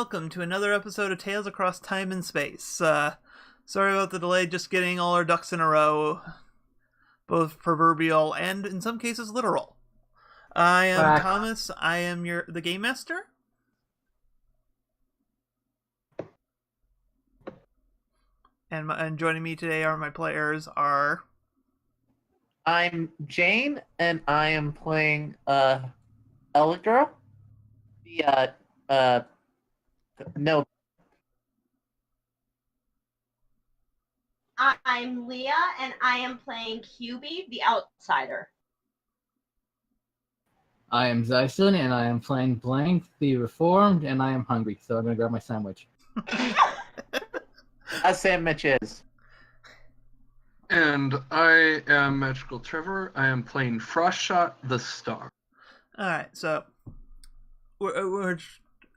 welcome to another episode of Tales Across Time and Space. Sorry about the delay, just getting all our ducks in a row, both proverbial and, in some cases, literal. I am Thomas, I am the Game Master. And joining me today are my players are... I'm Jane, and I am playing, Elegirl. No. I'm Leah, and I am playing QB, the Outsider. I am Zyson, and I am playing Blank, the Reformed, and I am hungry, so I'm going to grab my sandwich. A sandwich is. And I am Magical Trevor. I am playing Frostshot the Star. Alright, so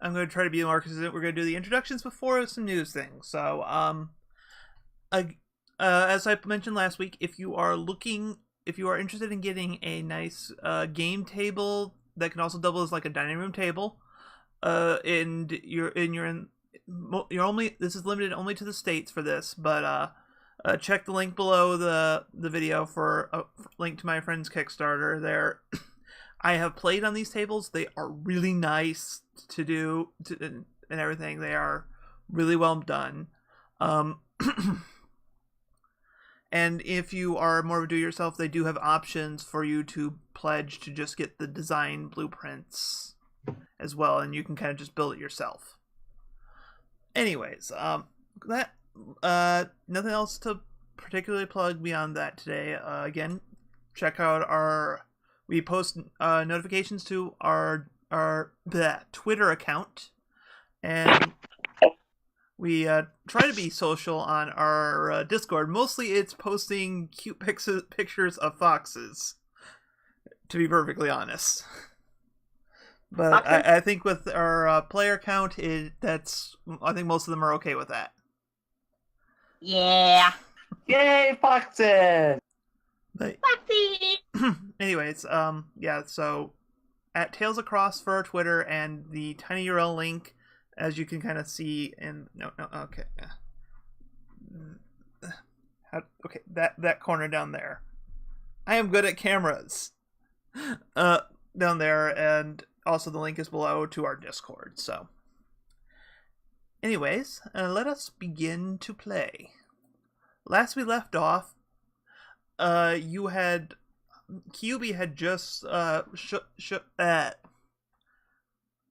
I'm going to try to be more consistent. We're going to do the introductions before some news things. So, as I mentioned last week, if you are interested in getting a nice game table that can also double as like a dining room table, and this is limited only to the States for this, but check the link below the video for a link to my friend's Kickstarter there. I have played on these tables. They are really nice to do and everything. They are really well done. And if you are more of a do-it-yourself, they do have options for you to pledge to just get the design blueprints as well, and you can kind of just build it yourself. Anyways, nothing else to particularly plug beyond that today. Again, check out we post notifications to our Twitter account, and we try to be social on our Discord. Mostly it's posting cute pictures of foxes, to be perfectly honest. But I think with our player count, I think most of them are okay with that. Yeah. Yay, foxes! Foxy! Anyways, yeah, so at Tales Across for our Twitter, and the tiny URL link, as you can kind of see in okay, that corner down there. I am good at cameras. Down there, and also the link is below to our Discord. So, anyways, let us begin to play. Last we left off, QB had just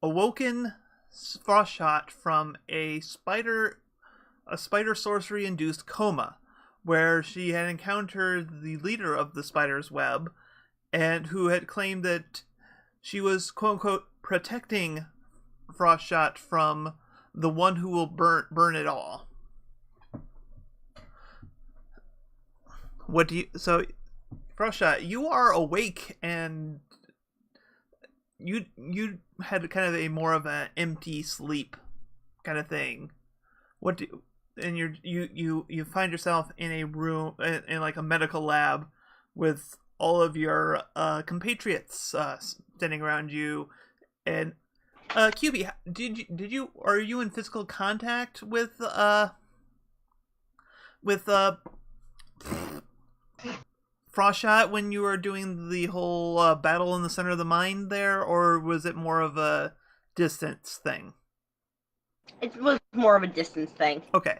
awoken Frostshot from a spider sorcery induced coma, where she had encountered the leader of the spider's web, and who had claimed that she was quote unquote protecting Frostshot from the one who will burn it all. So Frostshot, you are awake, and you had kind of a more of an empty sleep kind of thing. You find yourself in a room in like a medical lab with all of your compatriots standing around you, and QB, are you in physical contact with Frostshot when you were doing the whole battle in the center of the mine there, or was it more of a distance thing? It was more of a distance thing. Okay.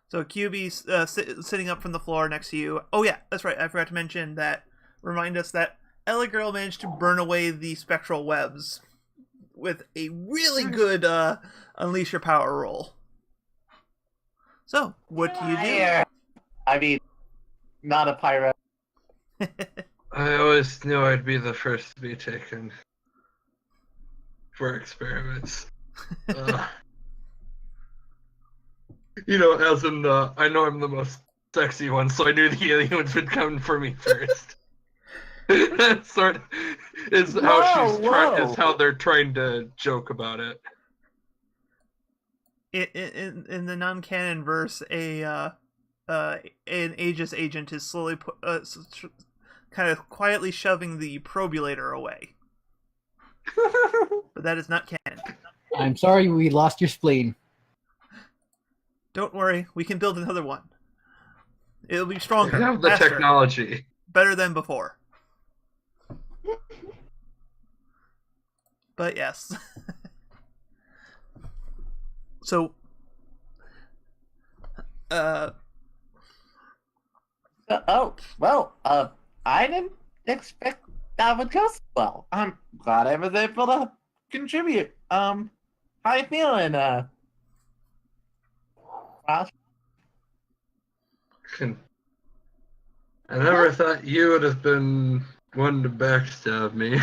So QB's sitting up from the floor next to you. Oh yeah, that's right. I forgot to mention that. Remind us that Elegirl managed to burn away the spectral webs with a really good Unleash Your Power roll. So, what do you do? I mean, not a pirate. I always knew I'd be the first to be taken for experiments. As in I know I'm the most sexy one, so I knew the aliens would come for me first. That sort of is how they're trying to joke about it. In the non-canon verse, an Aegis agent is slowly kind of quietly shoving the probulator away. But that is not canon. I'm sorry we lost your spleen. Don't worry, we can build another one. It'll be We stronger, have the faster, technology. better than before. But yes. So, I didn't expect that would go so well. I'm glad I was able to contribute. How you feeling, Ross? I never thought you would have been one to backstab me.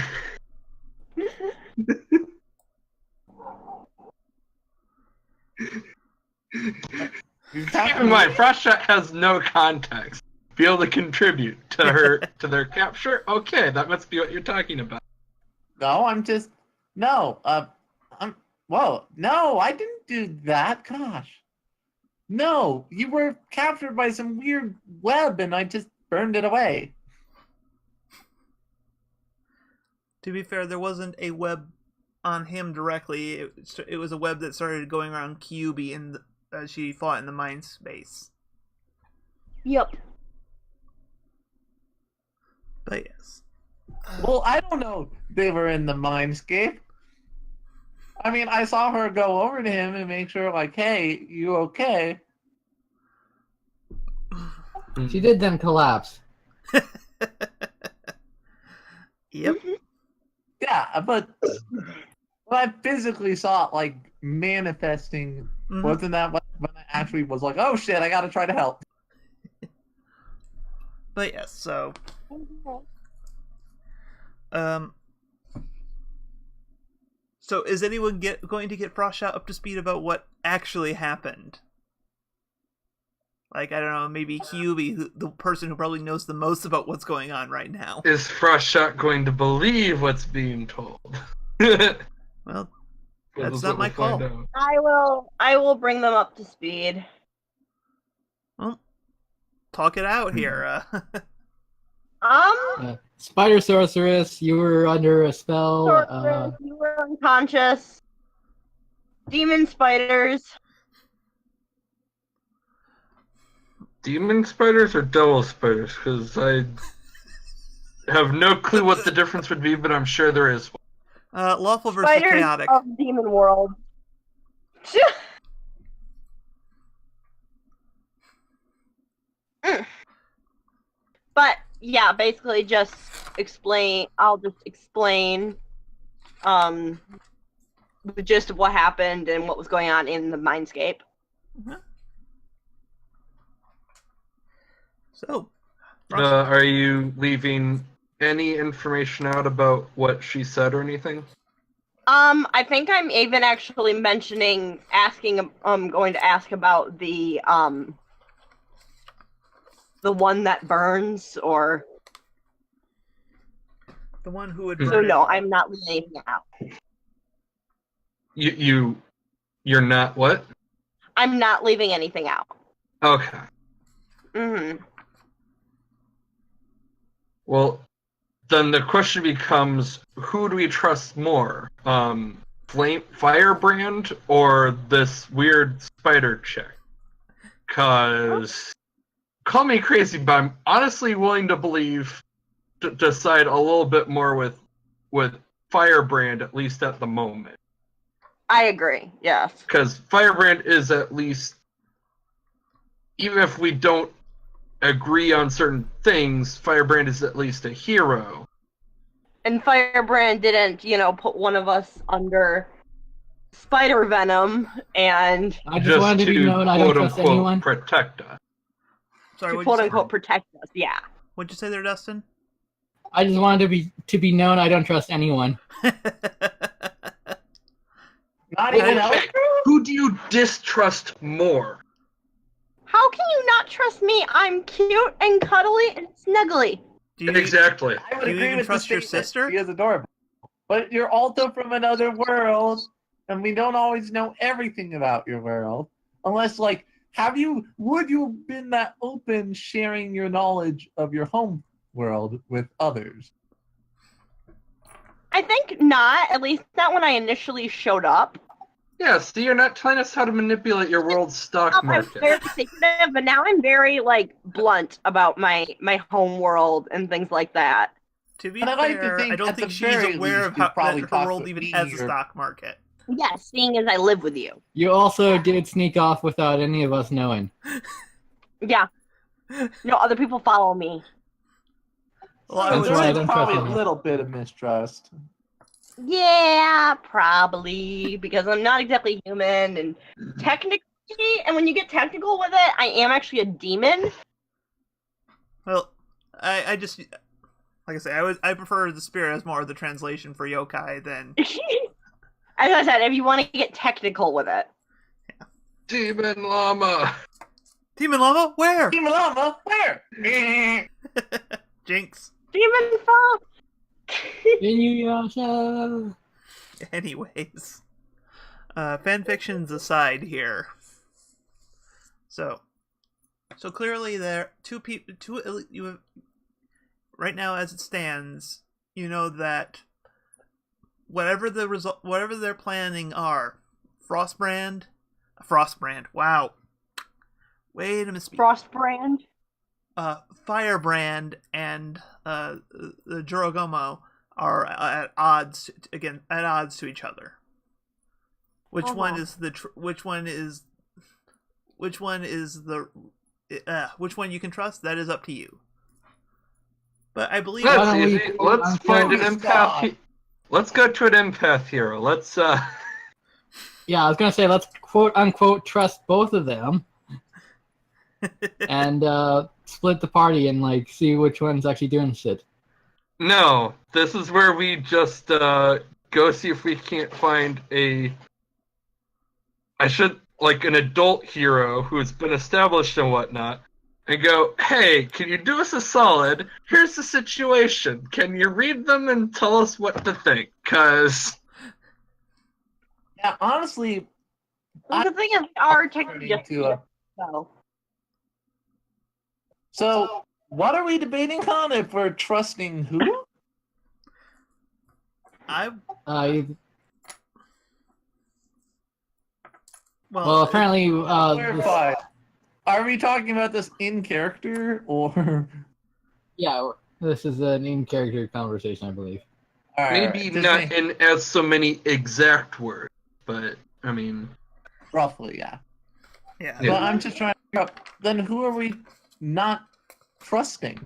Keep in mind, Frostshot has no context. Be able to contribute to their capture? Okay, that must be what you're talking about. No, no, I didn't do that. Gosh. No, you were captured by some weird web and I just burned it away. to be fair, there wasn't a web on him directly. It was a web that started going around QB as she fought in the mind space. Yep. But yes. Well, I don't know they were in the mindscape. I mean, I saw her go over to him and make sure, like, hey, you okay? She did then collapse. Yep. Yeah, but I physically saw it, like, manifesting. Mhm. Wasn't that when I actually was like, oh shit, I gotta try to help? But yes, so so is anyone going to get Frostshot up to speed about what actually happened? Like, I don't know, maybe QB, the person who probably knows the most about what's going on right now. Is Frostshot going to believe what's being told? Well, that's not my call. I will bring them up to speed. Well, talk it out here. Spider Sorceress, you were under a spell. Sorceress, you were unconscious. Demon spiders. Demon spiders or devil spiders? Because I have no clue what the difference would be, but I'm sure there is one. Lawful versus Spiders chaotic. of Demon World. But yeah, basically just explain. I'll just explain the gist of what happened and what was going on in the mindscape. Mhm. So, Are you leaving any information out about what she said or anything? I think I'm even actually going to ask about the one that burns, or the one who would. so no, I'm not leaving anything out. You're not what? I'm not leaving anything out. Okay. Mm-hmm. Well, then the question becomes, who do we trust more? Firebrand or this weird spider chick? Cause call me crazy, but I'm honestly willing to decide a little bit more with Firebrand, at least at the moment. I agree. Yes. Because Firebrand is at least, even if we don't agree on certain things, Firebrand is at least a hero. And Firebrand didn't, put one of us under spider venom, and I just wanted to be known I don't trust anyone. Protect us. Sorry, to quote unquote protect us. Yeah. What'd you say there, Dustin? I just wanted to be known I don't trust anyone. Not even Okay. Who do you distrust more? How can you not trust me? I'm cute and cuddly and snuggly. Exactly. I would Do you agree even with trust the your statement. sister? She is adorable. But you're also from another world, and we don't always know everything about your world. Unless, like, would you have been that open sharing your knowledge of your home world with others? I think not, at least not when I initially showed up. Yeah, see, you're not telling us how to manipulate your world's stock I'm market. very secretive, but now I'm very blunt about my home world and things like that. To be But I like to fair, think I don't at think the she's very aware least of you how probably that her talk world with even me has a or- stock market. Yes, seeing as I live with you. You also did sneak off without any of us knowing. Yeah. No, other people follow me. Well, I So would there why I is don't probably a trust you. little bit of mistrust. Yeah, probably because I'm not exactly human, and technically, and when you get technical with it, I am actually a demon. Well, I just like I say, I prefer the spirit as more of the translation for yokai than As I said, if you want to get technical with it. Demon llama. Demon Llama. Where? Demon Llama, where? Jinx. Demon Fall! Inuyasha! Anyways, fanfictions aside here. So clearly there two people. You have, right now as it stands, you know that whatever the result, whatever their planning are, Frostbrand. Wow. Wait a minute. Frostbrand. Firebrand and the Jorogomo are at odds to each other. Which one is which one you can trust? That is up to you. But I believe That's Why don't we easy. do Let's find an unquote empath. God? Let's go to an empath hero. Let's Yeah, I was gonna say let's quote unquote trust both of them and split the party and like see which one's actually doing shit. No, this is where we just go see if we can't find an adult hero who's been established and whatnot, and go, hey, can you do us a solid? Here's the situation. Can you read them and tell us what to think? Cause Yeah, honestly, The thing is, our technically turning just to a- so what are we debating on if we're trusting who? Well, apparently, this, Clarify. Are we talking about this in character or? yeah, this is an in-character conversation, I believe. All right, maybe just not make- in as so many exact words, but I mean, roughly, yeah. Yeah. Yeah. But I'm just trying to figure out, then who are we not trusting?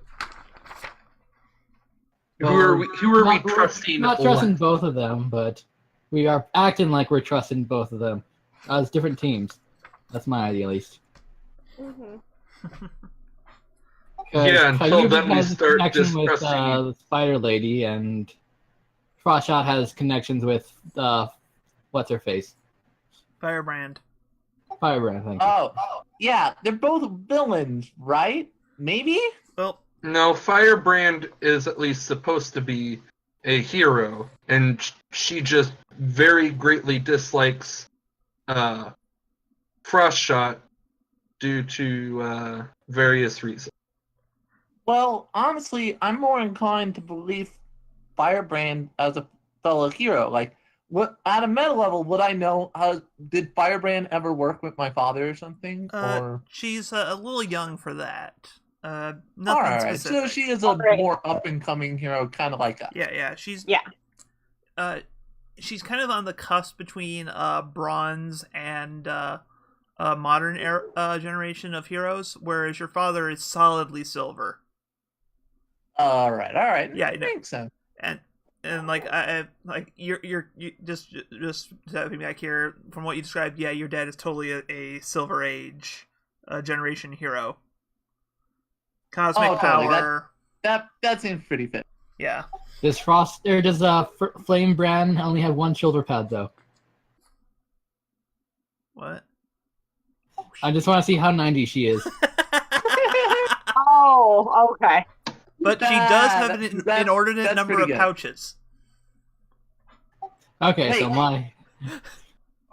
who are we Not- trusting? Not trusting both of them, but we are acting like we're trusting both of them as different teams. That's my idea, at least. Mm-hmm. 'Cause Yeah, until Kyuubi then we has a start connection with discussing- the Spider Lady, and Frostshot has connections with what's her face, Firebrand. Firebrand. Thank you. Oh, yeah, they're both villains, right? Maybe? Well, No, Firebrand is at least supposed to be a hero, and she just very greatly dislikes Frostshot due to various reasons. Well, honestly, I'm more inclined to believe Firebrand as a fellow hero. Like, what at a meta level would I know? Did Firebrand ever work with my father or something? Or she's a little young for that. Nothing all right, specific. so she is a Alright. more up and coming hero, kind of like us. Yeah, she's Yeah. She's kind of on the cusp between bronze and modern generation of heroes, whereas your father is solidly silver. All right. Yeah, I know. makes sense. And like I like you just stepping back here from what you described. Yeah, your dad is totally a Silver Age generation hero. Cosmic totally. power. That seems pretty fit. Yeah. Does Flame Brand only have one shoulder pad though? What? I just want to see how 90 she is. Oh, okay. But she does have an That's inordinate number pretty of good. pouches. Okay, Hey. so my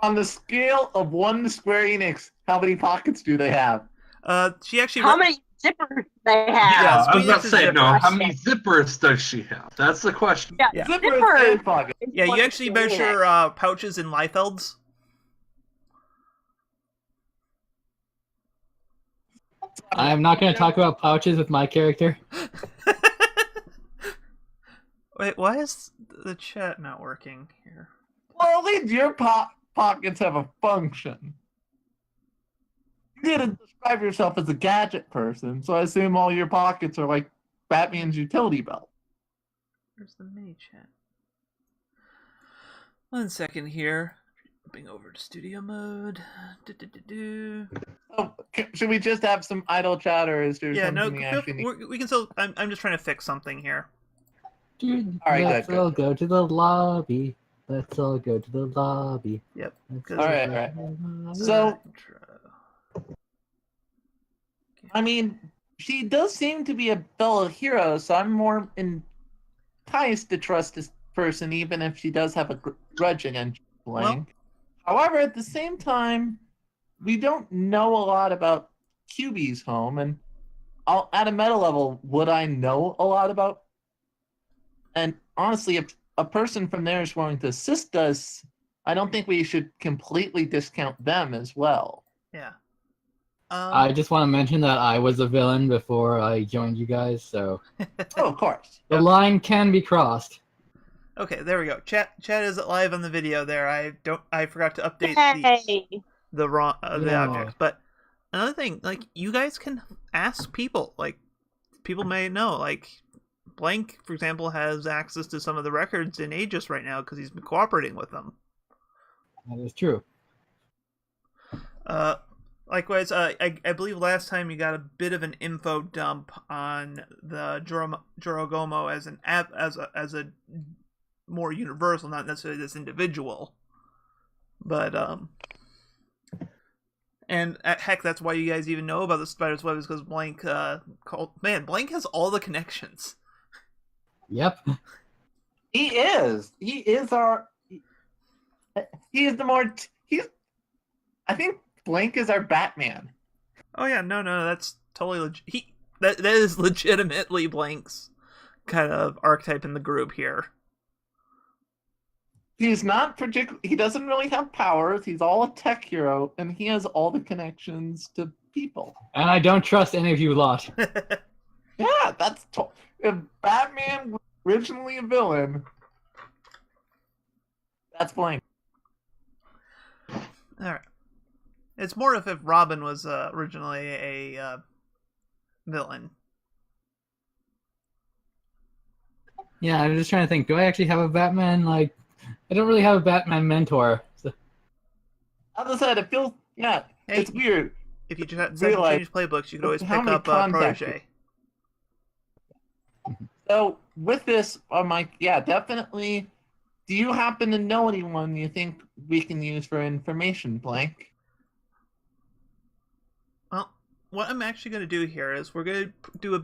On the scale of 1 to Square Enix, how many pockets do they have? She actually. How many zippers they have? Yeah, I was about to Squeeze say, is no, zippers. how many zippers does she have? That's the question. Yeah, Yeah. Zipper is zippers. 8 pockets. Yeah, you actually measure pouches in Liefelds. I am not going to talk about pouches with my character. Wait, why is the chat not working here? Well, at least your pockets have a function. You didn't describe yourself as a gadget person, so I assume all your pockets are like Batman's utility belt. Where's the mini chat? 1 second here. Jumping over to studio mode. Oh, should we just have some idle chat, or is there Yeah, no, something we actually need? we can still. I'm just trying to fix something here. Dude, All right, let's good, all go to the lobby. Let's all go to the lobby. Yep. Let's All right, go all right. to the lobby. So, I mean, she does seem to be a fellow hero, so I'm more enticed to trust this person, even if she does have a grudge against Blank. However, at the same time, we don't know a lot about QB's home, and at a meta level, would I know a lot about? And honestly, if a person from there is willing to assist us, I don't think we should completely discount them as well. Yeah. I just want to mention that I was a villain before I joined you guys, so Oh, of course. the line can be crossed. Okay, there we go. Chat is live on the video there. I forgot to update Hey. the Yeah. objects. But another thing, like, you guys can ask people. Like, people may know. Like, Blank, for example, has access to some of the records in Aegis right now because he's been cooperating with them. That is true. Likewise, I believe last time you got a bit of an info dump on the Jorogomo as an app, as a more universal, not necessarily this individual, but and heck, that's why you guys even know about the spider's web, is because Blank Blank has all the connections. Yep. He is. He is our. He is the more. I think Blank is our Batman. Oh yeah, no, that's totally that is legitimately Blank's kind of archetype in the group here. He's not he doesn't really have powers. He's all a tech hero, and he has all the connections to people. And I don't trust any of you lot. Yeah, that's if Batman was originally a villain, that's Blank. All right. It's more if Robin was originally a villain. Yeah, I'm just trying to think. Do I actually have a Batman? Like, I don't really have a Batman mentor. So. As I said, it feels Hey, it's weird. If you just Realize change playbooks, you could always how pick many up contacts Protege. So with this, Mike, yeah, definitely. Do you happen to know anyone you think we can use for information, Blank? Well, what I'm actually going to do here is we're going to do a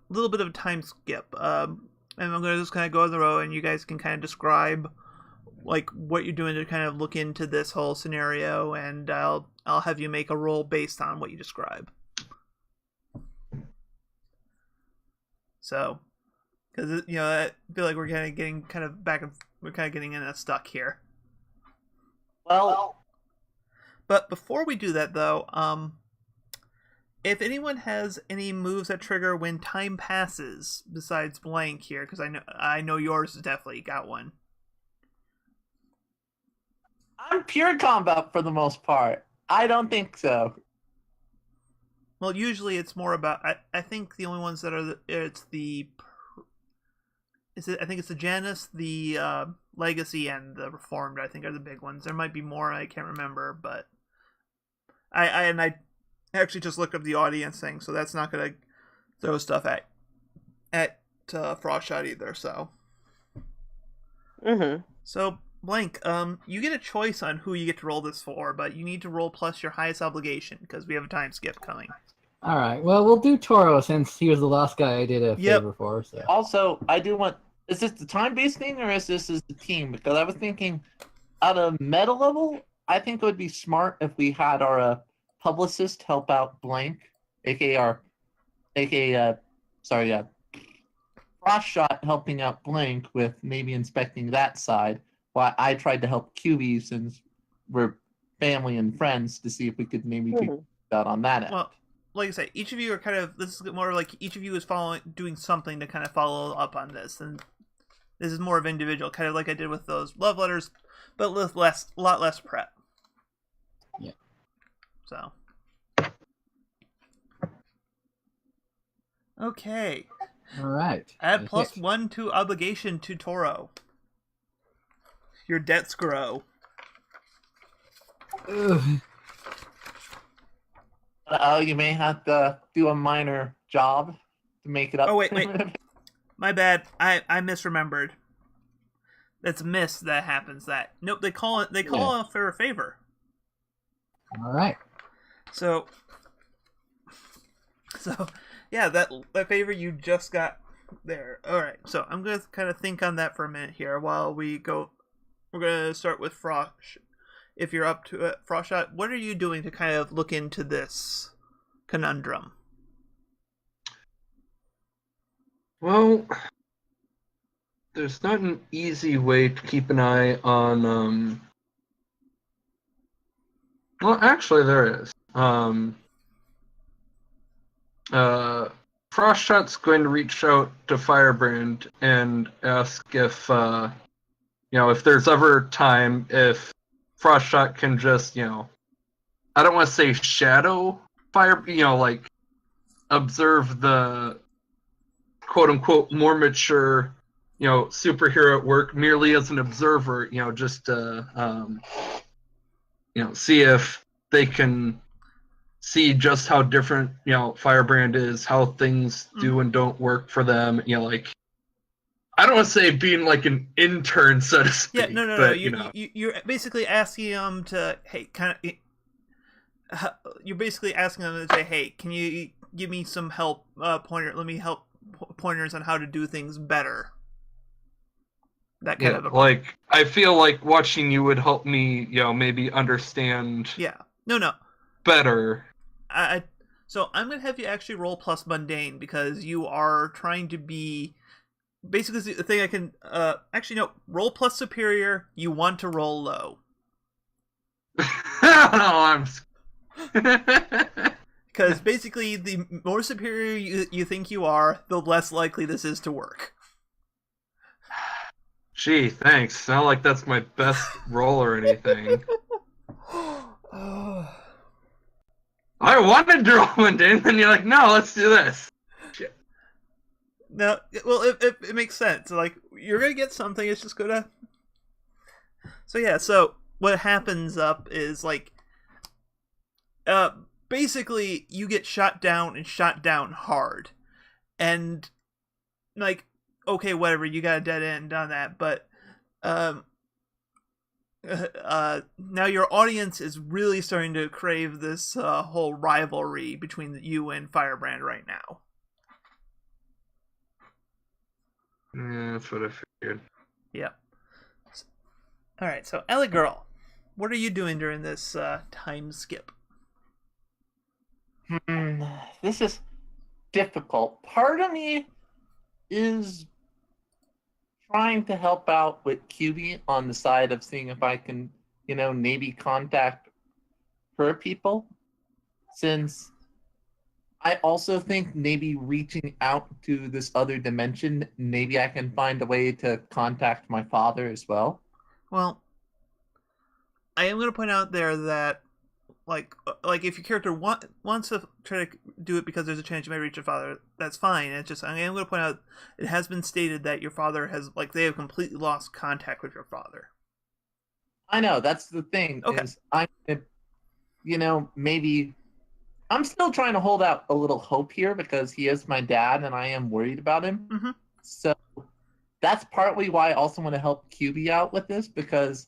little bit of a time skip, and I'm going to just kind of go on the road, and you guys can kind of describe like what you're doing to kind of look into this whole scenario, and I'll have you make a roll based on what you describe. So, because I feel like we're kind of getting kind of back and we're kind of getting in a stuck here. Well, but before we do that, though, if anyone has any moves that trigger when time passes, besides Blank here, because I know yours has definitely got one. I'm pure combat for the most part. I don't think so. Well, usually it's more about. I think the only ones that are I think it's the Janus, the Legacy, and the Reformed. I think are the big ones. There might be more. I can't remember, but I actually just looked up the audience thing, so that's not gonna throw stuff at Frostshot either. So. Mm-hmm. So Blank, you get a choice on who you get to roll this for, but you need to roll plus your highest obligation because we have a time skip coming. All right. Well, we'll do Toro since he was the last guy I did a favor for. So. Also, I do want. Is this the time-based thing or is this the team? Because I was thinking, at a meta level, I think it would be smart if we had our publicist help out Blank, aka Frostshot helping out Blank with maybe inspecting that side, while I tried to help QB since we're family and friends to see if we could maybe figure out on that end. Well, like I say, each of you are kind of, this is more like each of you is doing something to kind of follow up on this, and this is more of individual, kind of like I did with those love letters, but with a lot less prep. Yeah. So. Okay. All right. Add That's plus it. 1 to obligation to Toro. Your debts grow. Ugh. You may have to do a minor job to make it up. Oh, wait. My bad. I misremembered. That's miss that happens. That nope. They call it for a favor. All right. So yeah, that favor you just got there. All right. So I'm gonna kind of think on that for a minute here while we go. We're gonna start with Frosh. If you're up to it, Frostshot, what are you doing to kind of look into this conundrum? Well, there's not an easy way to keep an eye on. Well, actually, there is. Frostshot's going to reach out to Firebrand and ask if, if there's ever time, if Frostshot can just, I don't want to say shadow Fire, like observe the quote-unquote more mature, superhero at work merely as an observer, just to, see if they can see just how different, Firebrand is, how things do and don't work for them, like, I don't want to say being like an intern, so to speak. Yeah, no. But, You're basically asking them to, hey, kind of. You're basically asking them to say, hey, can you give me some help, pointers on how to do things better. That kind of a like, I feel like watching you would help me, maybe understand. Yeah. No. Better. So I'm gonna have you actually roll plus mundane because you are trying to be. Basically, the thing I can roll plus superior. You want to roll low. I'm. Because basically, the more superior you think you are, the less likely this is to work. Gee, thanks. Not like that's my best roll or anything. I wanted to roll mundane, and you're like, no, let's do this. Shit. No, well, it makes sense. Like, you're gonna get something. It's just gonna. So yeah. So what happens up is like, basically you get shot down and shot down hard, and like, okay, whatever, you got a dead end on that, but now your audience is really starting to crave this whole rivalry between you and Firebrand right now. Yeah, that's what I figured. Yep. All right, so Ellie girl, what are you doing during this time skip? This is difficult. Part of me is trying to help out with QB on the side of seeing if I can, maybe contact her people. Since I also think maybe reaching out to this other dimension, maybe I can find a way to contact my father as well. Well, I am going to point out there that like if your character wants to try to do it because there's a chance you might reach your father, that's fine. It's just I am going to point out it has been stated that your father has they have completely lost contact with your father. I know, that's the thing. Okay. Is I'm, maybe I'm still trying to hold out a little hope here because he is my dad and I am worried about him. Mm-hmm. So that's partly why I also want to help QB out with this because.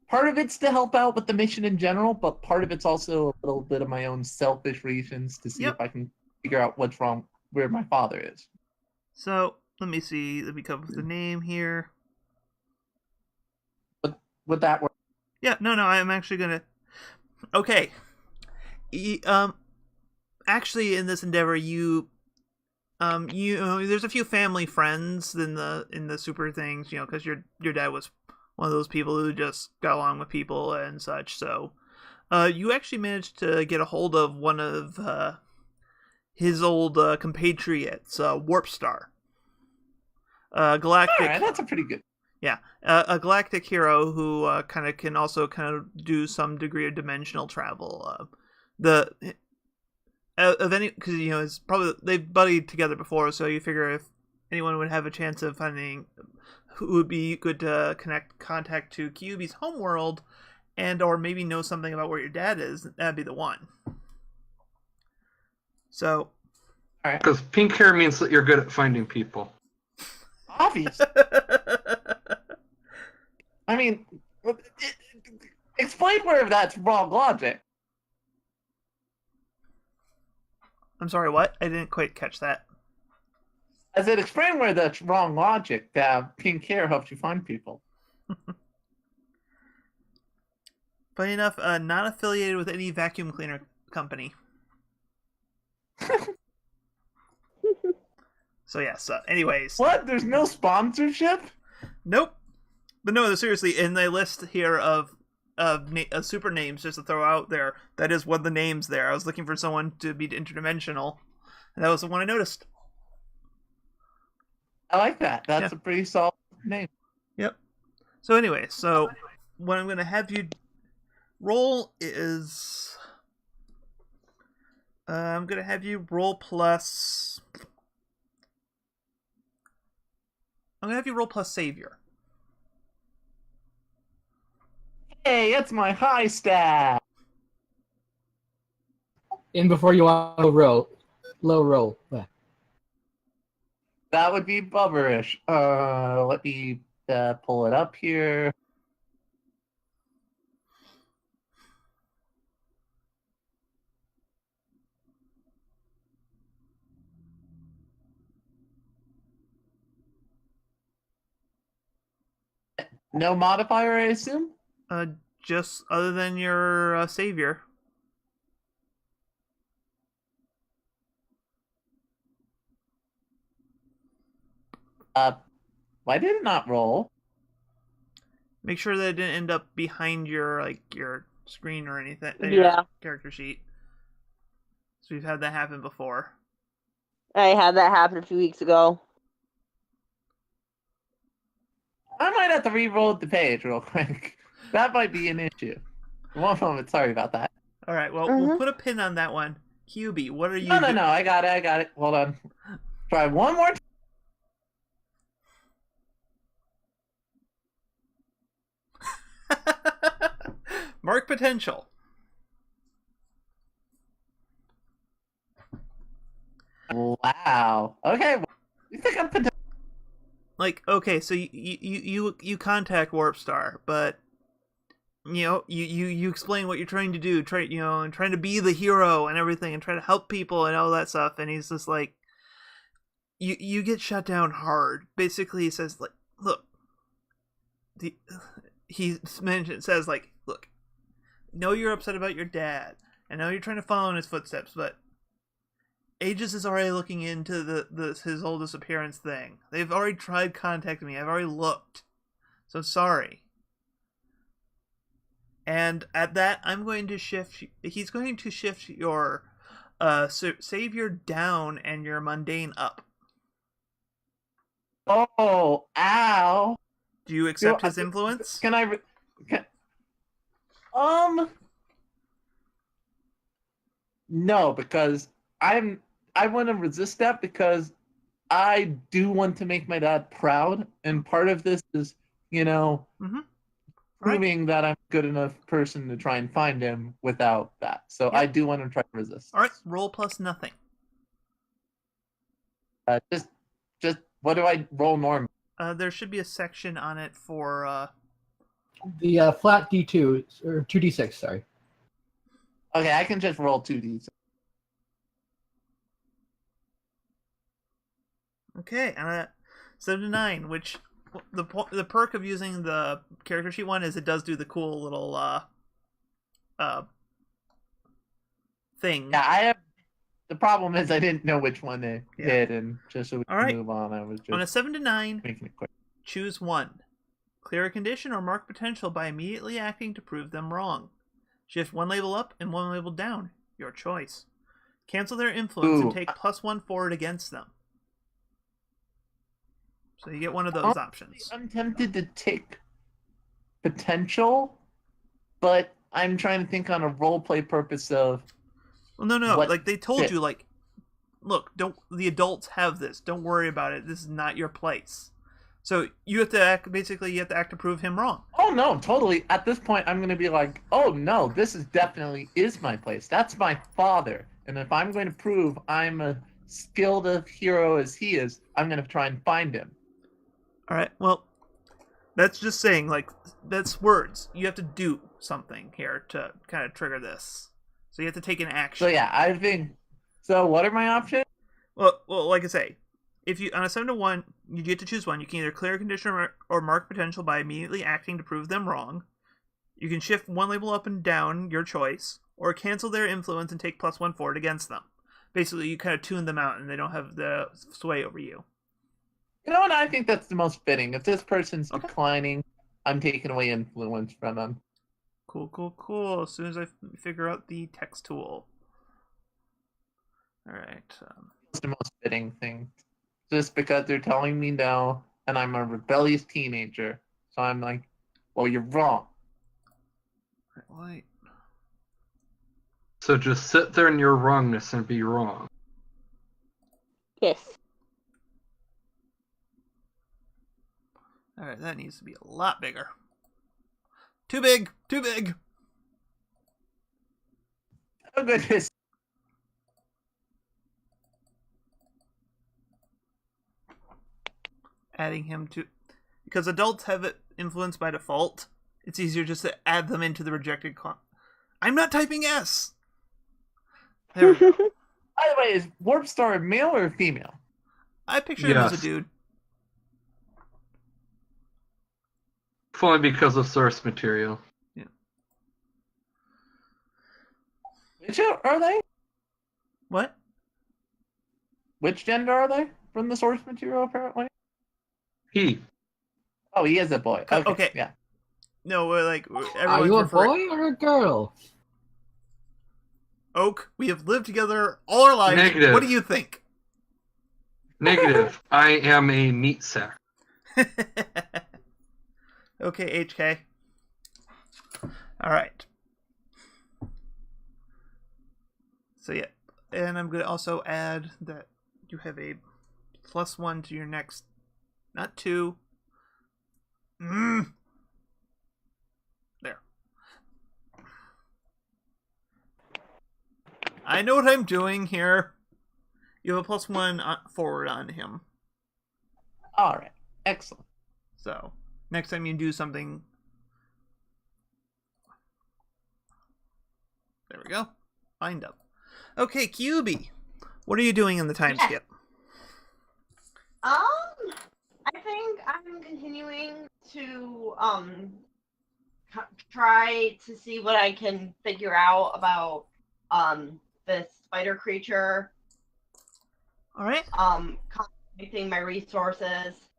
Part of it's to help out with the mission in general, but part of it's also a little bit of my own selfish reasons to see if I can figure out what's wrong, where my father is. So, let me see. Let me come up with the name here. But would that work? Yeah, no, I'm actually gonna... Okay. Actually, in this endeavor, there's a few family friends in the super things, because your dad was one of those people who just got along with people and such. So, You actually managed to get a hold of one of his old compatriots, Warp Star. Galactic. All right, that's a pretty good. Yeah, a galactic hero who kind of can also kind of do some degree of dimensional travel. Of any, because it's probably they've buddied together before, so you figure if anyone would have a chance of finding who would be good to contact to Kyuubi's homeworld, and or maybe know something about where your dad is, that'd be the one. So, All right, Because pink hair means that you're good at finding people. obvious. I mean, explain where that's wrong logic. I'm sorry, what? I didn't quite catch that. I said, explain where that's wrong logic that pink hair helps you find people. Funny enough, not affiliated with any vacuum cleaner company. So yes. Anyways, What? There's no sponsorship? nope. But no, seriously, in the list here of super names just to throw out there, that is one of the names there. I was looking for someone to be interdimensional, and that was the one I noticed. I like that. That's Yeah. a pretty solid name. Yep. So anyway, so what I'm going to have you roll is... I'm going to have you roll plus... I'm going to have you roll plus Savior. Hey, it's my high stat. And before you want to roll, low roll. That would be bubberish. Let me pull it up here. No modifier, I assume? Just other than your Savior. Why did it not roll? Make sure that it didn't end up behind your your screen or anything. Yeah. Your character sheet. So we've had that happen before. I had that happen a few weeks ago. I might have to re-roll the page real quick. That might be an issue. One moment, sorry about that. All right. Well, we'll put a pin on that one. QB, what are you? No, I got it. Hold on. Try one more time. Mark potential. Wow. Okay. You think I'm potential? Okay, so you contact Warp Star, but you explain what you're trying to do, and trying to be the hero and everything, and try to help people and all that stuff, and he's just like, you get shut down hard. Basically, he says look, look, know you're upset about your dad, and know you're trying to follow in his footsteps, but Aegis is already looking into his whole disappearance thing. They've already tried contacting me. I've already looked. So sorry. And at that, he's going to shift your Savior down and your Mundane up. Oh, ow. Do you accept his influence? Can I? No, because I want to resist that because I do want to make my dad proud, and part of this is, proving that I'm a good enough person to try and find him without that. So I do want to try to resist. All right, roll plus nothing. Just what do I roll normally? There should be a section on it for The flat D2 or 2D6. Sorry. Okay, I can just roll 2d. Okay, and 7 to 9, which the perk of using the character sheet one is it does do the cool little thing. Yeah, I have. The problem is I didn't know which one they did, and just so we can move on, I was just on a 7 to 9. making it quick. Choose one. Clear a condition or mark potential by immediately acting to prove them wrong. Shift one label up and one label down. Your choice. Cancel their influence and Ooh. take +1 forward against them. So you get one of those options. I'm tempted to take potential, but I'm trying to think on a roleplay purpose of. Well, no. What Like they told fit? you, like, look, don't. The adults have this. Don't worry about it. This is not your place. So you have to act. Basically, you have to act to prove him wrong. Oh no, totally. At this point, I'm gonna be like, oh no, this is definitely is my place. That's my father, and if I'm going to prove I'm a skilled a hero as he is, I'm gonna try and find him. All right. Well, that's just saying. Like that's words. You have to do something here to kind of trigger this. So you have to take an action. So yeah, I think. So what are my options? Well, like I say, if you on a 7 to 1, you get to choose one. You can either clear a condition or mark potential by immediately acting to prove them wrong. You can shift one label up and down, your choice, or cancel their influence and take +1 forward against them. Basically, you kind of tune them out, and they don't have the sway over you. You know what? I think that's the most fitting. If this person's Okay. declining, I'm taking away influence from them. Cool. As soon as I figure out the text tool. All right. It's the most fitting thing. Just because they're telling me no, and I'm a rebellious teenager. So I'm like, well, you're wrong. Light. So just sit there in your wrongness and be wrong. Yes. All right, that needs to be a lot bigger. Too big. Oh goodness. Adding him to, because adults have it influenced by default. It's easier just to add them into the rejected class. I'm not typing S. There we go. By the way, is Warp Star male or female? I pictured him as a Yes. dude. If only because of source material. Which are they? What? Which gender are they from the source material? Apparently. He. Oh, he is a boy. Okay. Okay. Yeah. No, we're like Are everyone's you a referring. boy or a girl? Oak, we have lived together all our lives. Negative. What do you think? Negative. I am a meat sack. Okay, HK. All right. So yeah, and I'm gonna also add that you have a +1 to your next, not 2. There. I know what I'm doing here. You have a +1 forward on him. All right. Excellent. So next time you do something, there we go. Bind up. Okay, QB, what are you doing in the time Yeah. skip? I think I'm continuing to try to see what I can figure out about this spider creature. All right, Collecting my resources.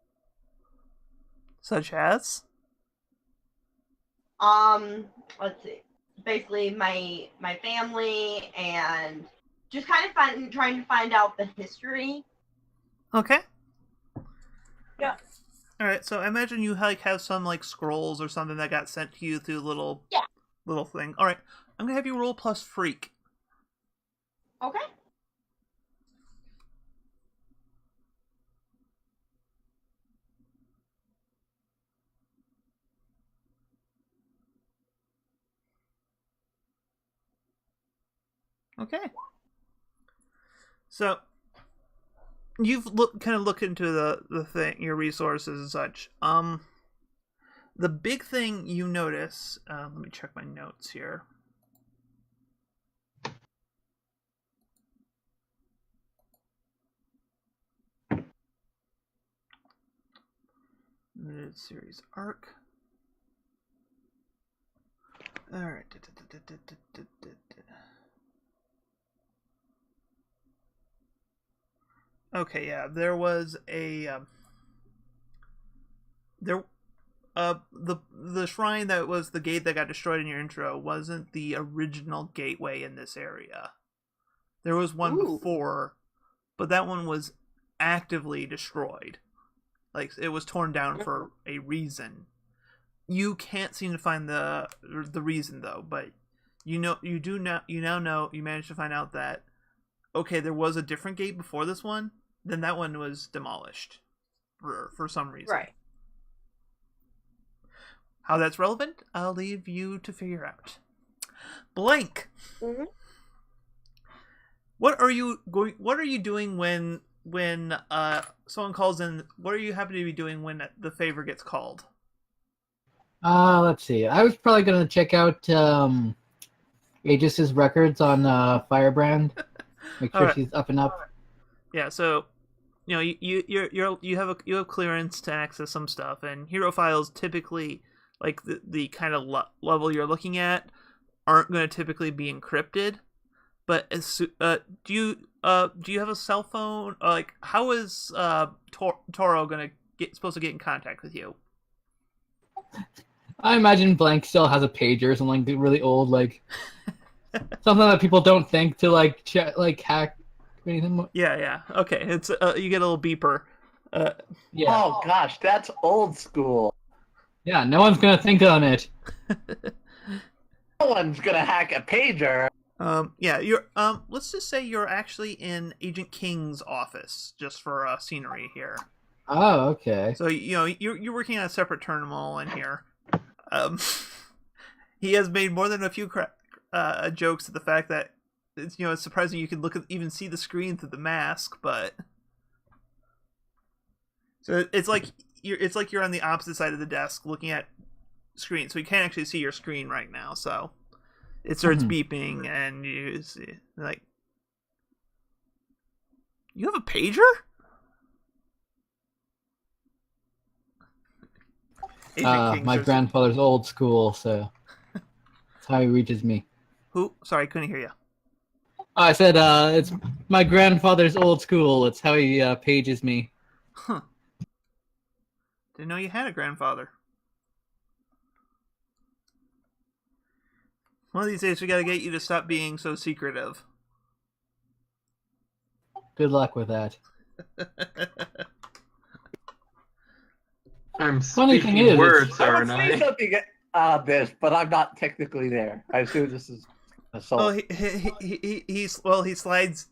such as Let's see. Basically my family and just kind of trying to find out the history. okay. Yeah. All right, so I imagine you like have some like scrolls or something that got sent to you through little thing. All right, I'm gonna have you roll plus freak. Okay. Okay. So you've kind of looked into the thing, your resources and such. The big thing you notice. Let me check my notes here. Limited series arc. All right. Okay, yeah, there was a the shrine that was the gate that got destroyed in your intro wasn't the original gateway in this area. There was one Ooh. before, but that one was actively destroyed. Like, it was torn down for a reason. You can't seem to find the reason though, but you now know, you managed to find out that okay, there was a different gate before this one, then that one was demolished for some reason. Right. How that's relevant, I'll leave you to figure out. Blank. Mm-hmm. What are you doing when someone calls in? What are you happy to be doing when the favor gets called? Let's see. I was probably gonna check out Aegis's records on Firebrand. Make sure Alright. she's up and up. Yeah, so you know you have clearance to access some stuff, and hero files typically, like the kind of level you're looking at, aren't going to typically be encrypted. But do you have a cell phone? Like, how is Toro supposed to get in contact with you? I imagine Blank still has a pager, something like really old, like something that people don't think to like hack anything. Yeah. Okay, it's you get a little beeper. Yeah. Oh gosh, that's old school. Yeah, no one's gonna think on it. No one's gonna hack a pager. Yeah, you're let's just say you're actually in Agent King's office, just for scenery here. Oh, okay. So you know you're working on a separate terminal in here. He has made more than a few jokes at the fact that it's surprising you can even see the screen through the mask, but so it's like you're on the opposite side of the desk looking at screen, so you can't actually see your screen right now. So it starts beeping, and you see, like, you have a pager? My grandfather's old school, so that's how he reaches me. Who? Sorry, couldn't hear you. I said, it's my grandfather's old school. It's how he pages me. Huh. Didn't know you had a grandfather. One of these days we gotta get you to stop being so secretive. Good luck with that. I'm Funny thing speaking is, words, I would aren't say I? something this, but I'm not technically there. I assume this is assault. Oh, he slides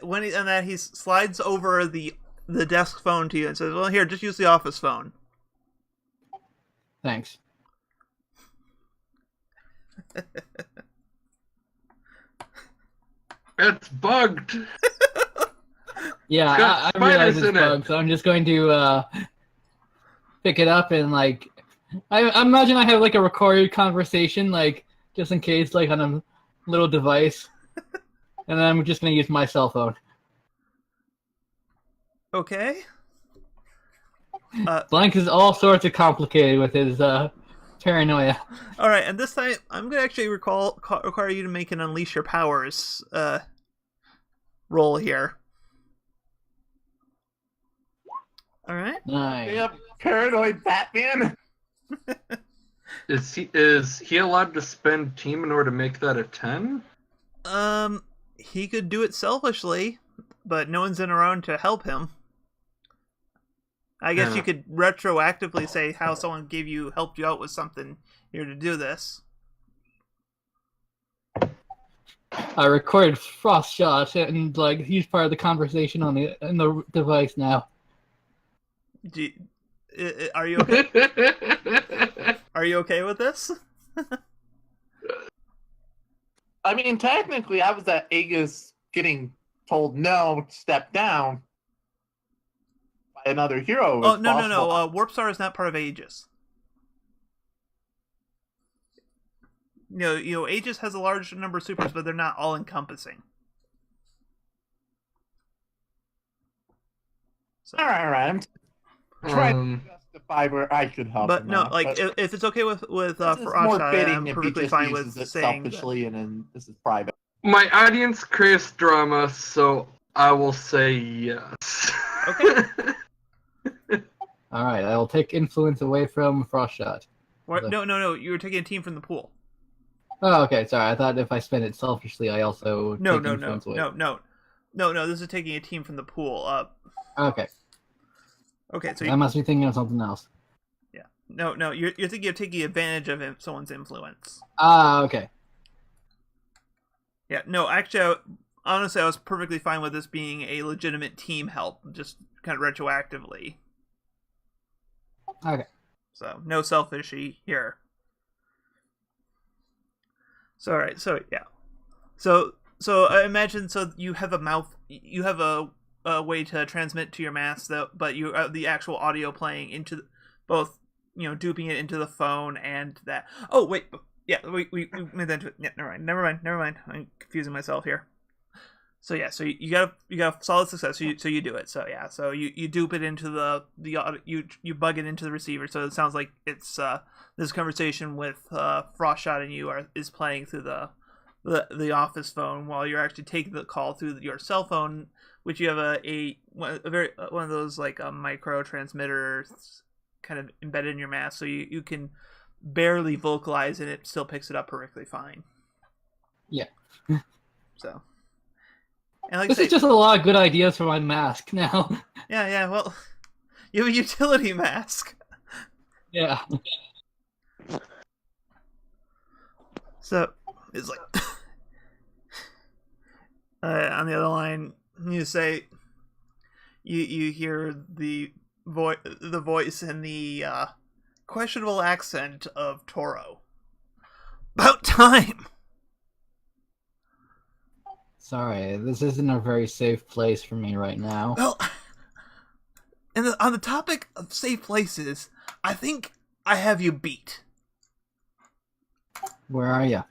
he slides over the desk phone to you and says, "Well, here, just use the office phone." Thanks. It's bugged. Yeah, Got I realize spiders it's in it. bugged, so I'm just going to pick it up and like. I imagine I have like a recorded conversation, like just in case, like on a little device, and then I'm just gonna use my cell phone. Okay. Blank is all sorts of complicated with his paranoia. All right, and this time I'm gonna actually require you to make an unleash your powers roll here. All right. Nice. Yeah, paranoid Batman. Is he allowed to spend team in order to make that a 10? He could do it selfishly, but no one's in around to help him. I guess Yeah. you could retroactively say how someone helped you out with something here to do this. I recorded Frost Shot, and like he's part of the conversation in the device now. Are you okay? Are you okay with this? I mean, technically, I was at Aegis getting told no, step down by another hero. Oh, no. Warp Star is not part of Aegis. You know, Aegis has a large number of supers, but they're not all encompassing. So, All right. I'm trying to justify where I could help. but him no, out, like but if it's okay with this is Farasha, more fitting I'm if he perfectly just fine uses with it saying that. selfishly, and then this is private. My audience craves drama, so I will say yes. Okay. All All right, I will take influence away from Frostshot. What? No. You were taking a team from the pool. Oh, okay. Sorry, I thought if I spend it selfishly, I also No. take influence away. No. This is taking a team from the pool. Okay. Okay. So I must be thinking of something else. yeah. No. You're thinking of taking advantage of someone's influence. Ah, okay. Yeah. No. Actually, honestly, I was perfectly fine with this being a legitimate team help, just kind of retroactively. Okay. So no selfishy here. So all right. So yeah. So I imagine you have a way to transmit to your mask, though, but you the actual audio playing into both, duping it into the phone and that. Oh wait, yeah, we made that. Yeah, never mind. I'm confusing myself here. So yeah, so you got solid success. So you do it. So yeah, so you dupe it into the audio, you bug it into the receiver. So it sounds like it's this conversation with Frostshot and you is playing through the office phone while you're actually taking the call through your cell phone, which you have a one of those like micro transmitters kind of embedded in your mask, so you can barely vocalize and it still picks it up perfectly fine. Yeah. So. And like This is just a lot of good ideas for my mask now. Yeah. Well, you have a utility mask. Yeah. So it's like on the other line, you say you hear the voice and the questionable accent of Toro. About time. Sorry, this isn't a very safe place for me right now. Well, and on the topic of safe places, I think I have you beat. Where are you?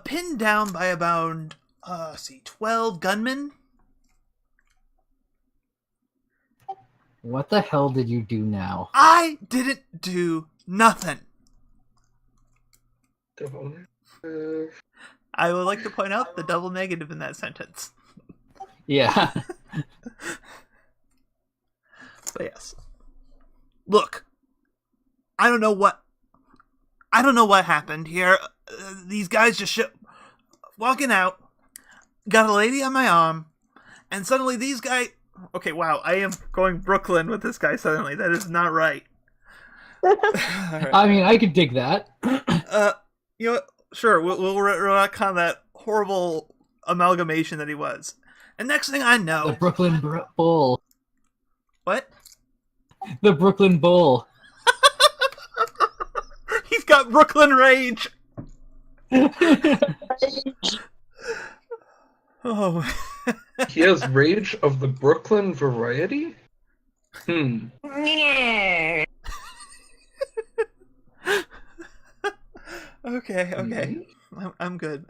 Pinned down by about 12 gunmen. What the hell did you do now? I didn't do nothing. I would like to point out the double negative in that sentence. Yeah. But yes. Look, I don't know what happened here. These guys just walking out, got a lady on my arm, and suddenly these guys. Okay, wow, I am going Brooklyn with this guy suddenly. That is not right. Right. I mean, I could dig that. You know what? Sure, we'll retcon that horrible amalgamation that he was. And next thing I know... The Brooklyn Bull. What? The Brooklyn Bull. He's got Brooklyn Rage! Oh. He has rage of the Brooklyn variety? Okay. I'm good.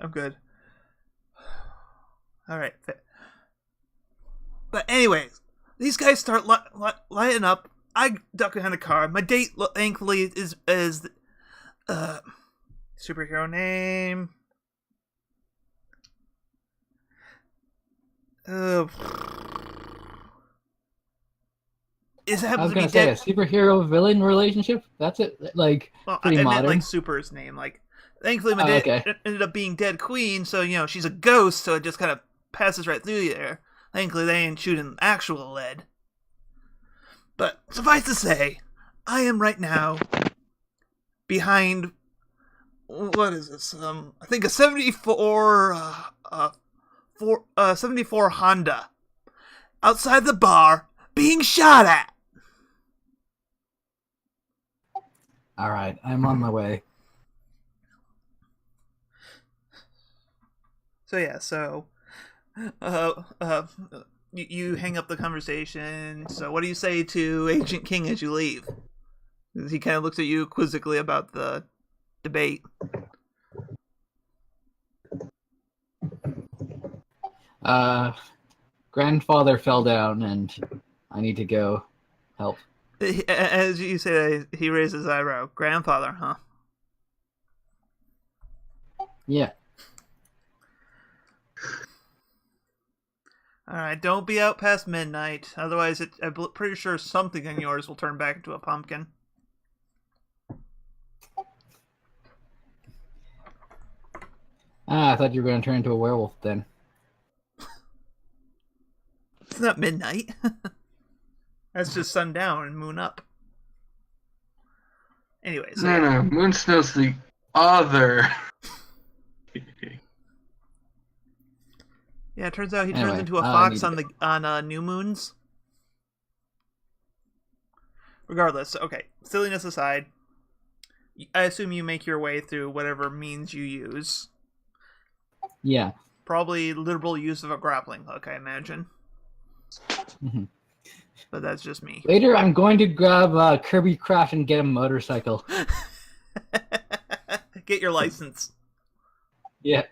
All right. But anyways, these guys start lighting up. I duck behind the car. My date, thankfully, is superhero name. Is it I happens was to be gonna say dead? a superhero villain relationship. That's it. Like Well, pretty I modern. meant like Super's name. Like, thankfully, my Oh, dad okay. ended up being dead queen, so she's a ghost, so it just kind of passes right through you there. Thankfully, they ain't shooting actual lead. But suffice to say, I am right now behind. What is this? I think a 74 74 Honda outside the bar being shot at. All right, I'm on my way. So yeah, you hang up the conversation. So what do you say to Agent King as you leave? He kind of looks at you quizzically about the debate. Grandfather fell down, and I need to go help. As you say, he raises his eyebrow. Grandfather, huh? Yeah. All right, don't be out past midnight. Otherwise, I'm pretty sure something in yours will turn back into a pumpkin. I thought you were going to turn into a werewolf then. It's not midnight. That's just sundown and moon up. Anyways. So No, Moon Snow's the other. Yeah, it turns out he turns Anyway, into a I fox need on new moons. Regardless, okay. Silliness aside, I assume you make your way through whatever means you use. Yeah. Probably liberal use of a grappling hook, I imagine. Mm-hmm. But that's just me. Later, I'm going to grab Kirby Crash and get a motorcycle. Get your license. Yeah.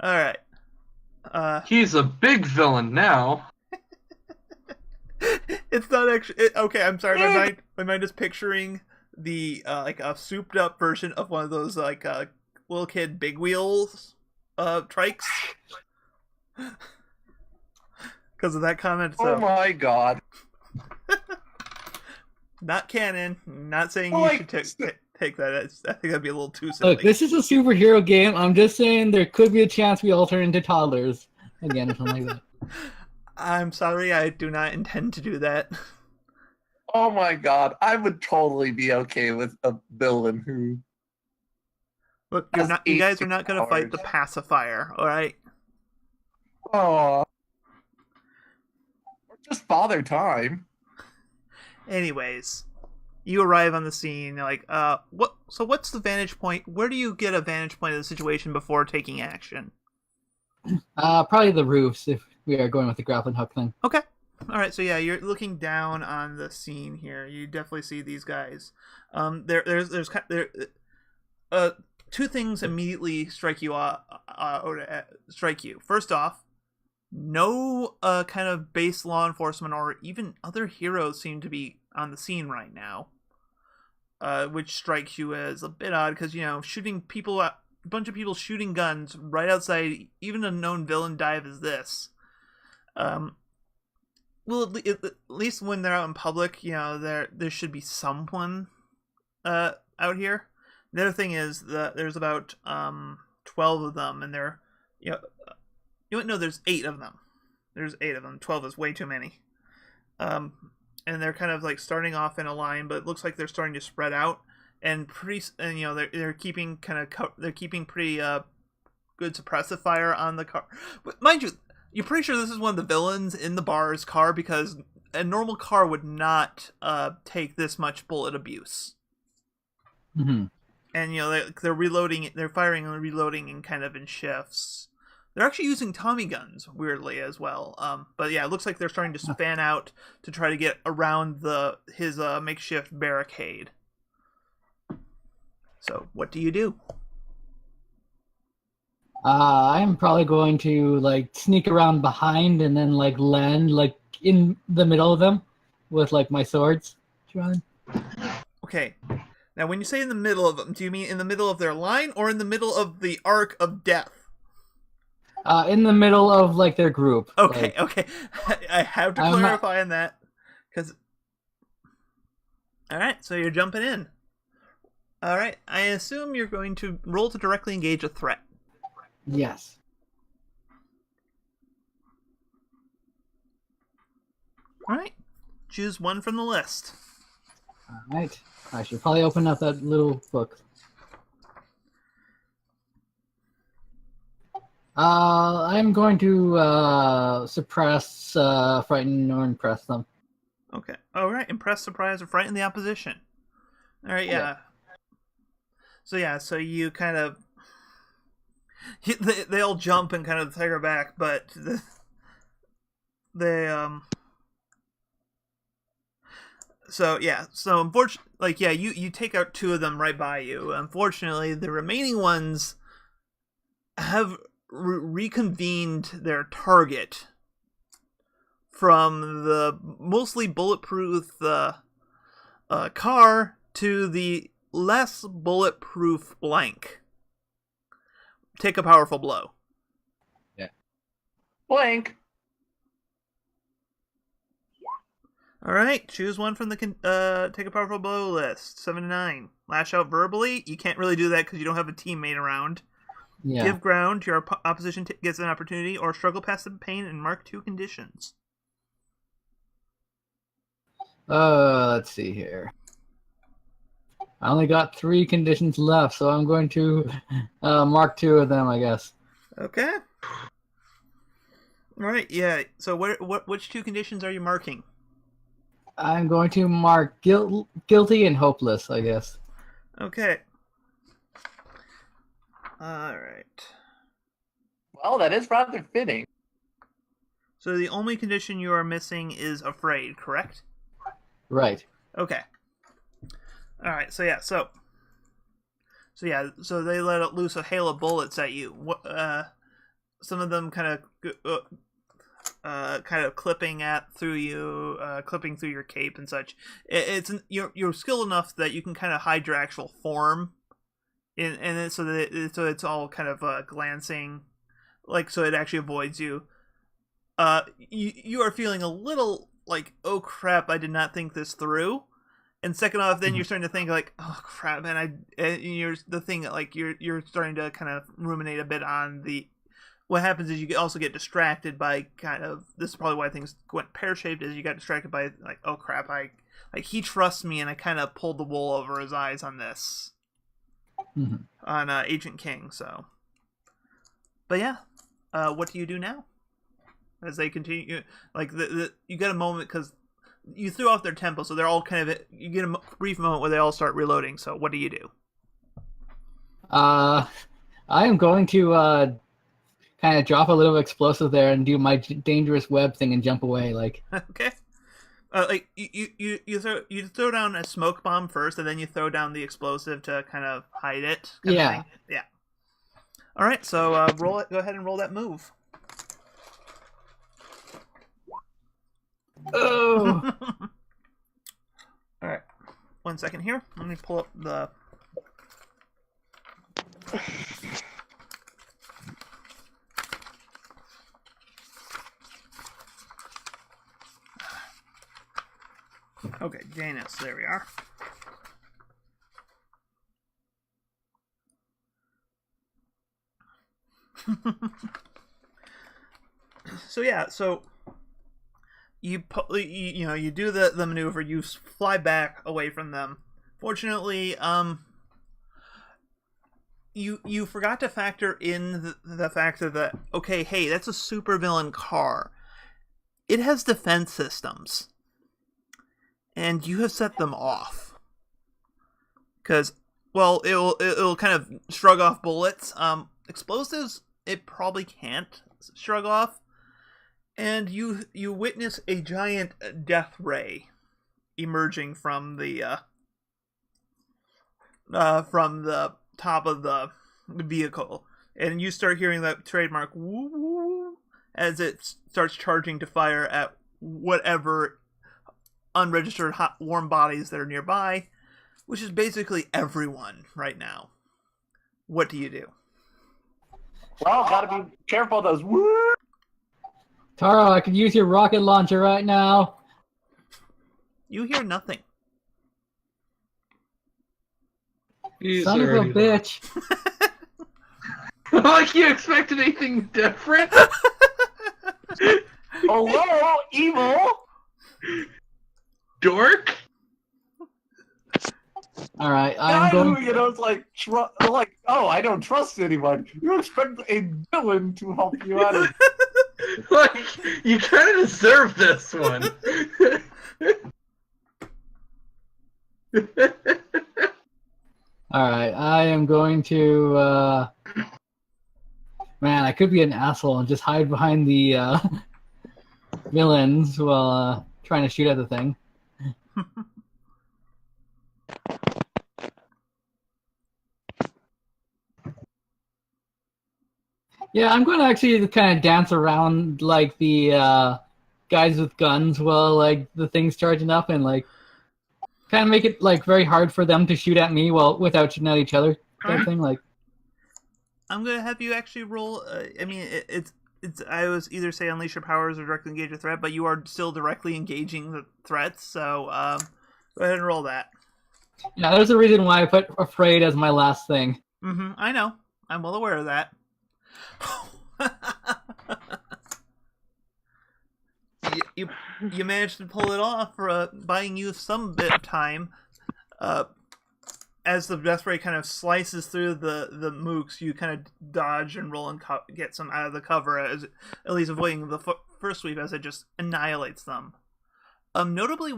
All right. He's a big villain now. It's not actually okay. I'm sorry. My mind is picturing the like a souped up version of one of those like little kid big wheels trikes. Because of that comment. So. Oh my god. Not canon. Not saying you should take that. I think that'd be a little too silly. Look, this is a superhero game. I'm just saying there could be a chance we all turn into toddlers again or something like that. I'm sorry. I do not intend to do that. Oh my god. I would totally be okay with a villain who... Look, you guys are not going to fight the pacifier, all right? Aw. Or just Father Time. Anyways, you arrive on the scene. You're like, what? So what's the vantage point? Where do you get a vantage point of the situation before taking action? Probably the roofs if we are going with the grappling hook thing. Okay. All right. So yeah, you're looking down on the scene here. You definitely see these guys. There's two things immediately strike you. Strike you. First off, no kind of base law enforcement or even other heroes seem to be on the scene right now, which strikes you as a bit odd because, you know, shooting people, a bunch of people shooting guns right outside even a known villain dive as this. Well, at least when they're out in public, you know, there should be someone out here. The other thing is that there's about 12 of them, and they're, there's 8 of them. There's 8 of them. 12 is way too many. And they're kind of like starting off in a line, but it looks like they're starting to spread out. And they're keeping pretty good suppressive fire on the car. But mind you, you're pretty sure this is one of the villains in the bar's car because a normal car would not take this much bullet abuse. Mm-hmm. And they're reloading, they're firing and reloading in kind of in shifts. They're actually using Tommy guns, weirdly, as well. But yeah, it looks like they're starting to span out to try to get around his makeshift barricade. So, what do you do? I'm probably going to like sneak around behind and then like land like in the middle of them with like my swords. Okay. Now, when you say in the middle of them, do you mean in the middle of their line or in the middle of the arc of death? In the middle of like their group. Okay, like, okay. I have to clarify on that because. All right, so you're jumping in. All right, I assume you're going to roll to directly engage a threat. Yes. All right, choose one from the list. All right. I should probably open up that little book. I'm going to suppress, frighten, or impress them. Okay. All right. Impress, surprise, or frighten the opposition. All right. Yeah. So you kind of they all jump and kind of stagger back, but So unfortunately, you take out 2 of them right by you. Unfortunately, the remaining ones have reconvened their target from the mostly bulletproof car to the less bulletproof blank. Take a powerful blow. Blank. All right, choose one from the take a powerful blow list. 7 to 9. Lash out verbally. You can't really do that because you don't have a teammate around. Yeah. Give ground. Your opposition gets an opportunity, or struggle past the pain and mark 2 conditions. Let's see here. I only got 3 conditions left, so I'm going to mark 2 of them, I guess. Okay. All right. Yeah. So which 2 conditions are you marking? I'm going to mark guilty and hopeless, I guess. Okay. All right. Well, that is rather fitting. So the only condition you are missing is afraid, correct? Right. Okay. All right. So they let loose a hail of bullets at you. Some of them kind of clipping through your cape and such. You're skilled enough that you can kind of hide your actual form, so it's all kind of glancing, like, so it actually avoids you. You are feeling a little like, oh crap, I did not think this through. And second off, then you're starting to think like, oh crap, man, you're starting to kind of ruminate a bit on the. What happens is you also get distracted by this is probably why things went pear-shaped, is you got distracted by like, oh crap, he trusts me, and I kind of pulled the wool over his eyes on this. Mm-hmm. On Agent King, so. But yeah, what do you do now? As they continue, like you get a moment because you threw off their tempo, so they're all you get a brief moment where they all start reloading. So what do you do? I am going to kind of drop a little explosive there and do my dangerous web thing and jump away. Like, okay, like you throw down a smoke bomb first, and then you throw down the explosive to kind of hide it. Yeah. Yeah. All right, so roll it. Go ahead and roll that move. Oh. All right, 1 second here. Let me pull up the. Okay, Janus, there we are. So you do the maneuver, you fly back away from them. Fortunately, you forgot to factor in the fact that, okay, hey, that's a supervillain car. It has defense systems. And you have set them off. Because, well, it'll kind of shrug off bullets. Explosives, it probably can't shrug off. And you witness a giant death ray emerging from the top of the vehicle, and you start hearing that trademark woo woo as it starts charging to fire at whatever unregistered hot warm bodies that are nearby, which is basically everyone right now. What do you do? Well, gotta be careful of those woo. Taro, I could use your rocket launcher right now. You hear nothing. Son of a bitch. Like you expected anything different? Hello, evil. Dork? All right, I'm going. It's like, oh, I don't trust anyone. You expect a villain to help you out of. Like, you kind of deserve this one. All right, I am going to. Man, I could be an asshole and just hide behind the villains while trying to shoot at the thing. Yeah, I'm going to actually kind of dance around like the guys with guns while like the thing's charging up, and like kind of make it like very hard for them to shoot at me without shooting at each other type thing. Like, I'm gonna have you actually roll. I mean, it's I was either say unleash your powers or directly engage a threat, but you are still directly engaging the threats. So go ahead and roll that. Yeah, there's a reason why I put afraid as my last thing. I know. I'm well aware of that. you managed to pull it off for buying you some bit of time. As the death ray kind of slices through the mooks, you kind of dodge and roll and get some out of the cover, as at least avoiding the first sweep as it just annihilates them. Notably,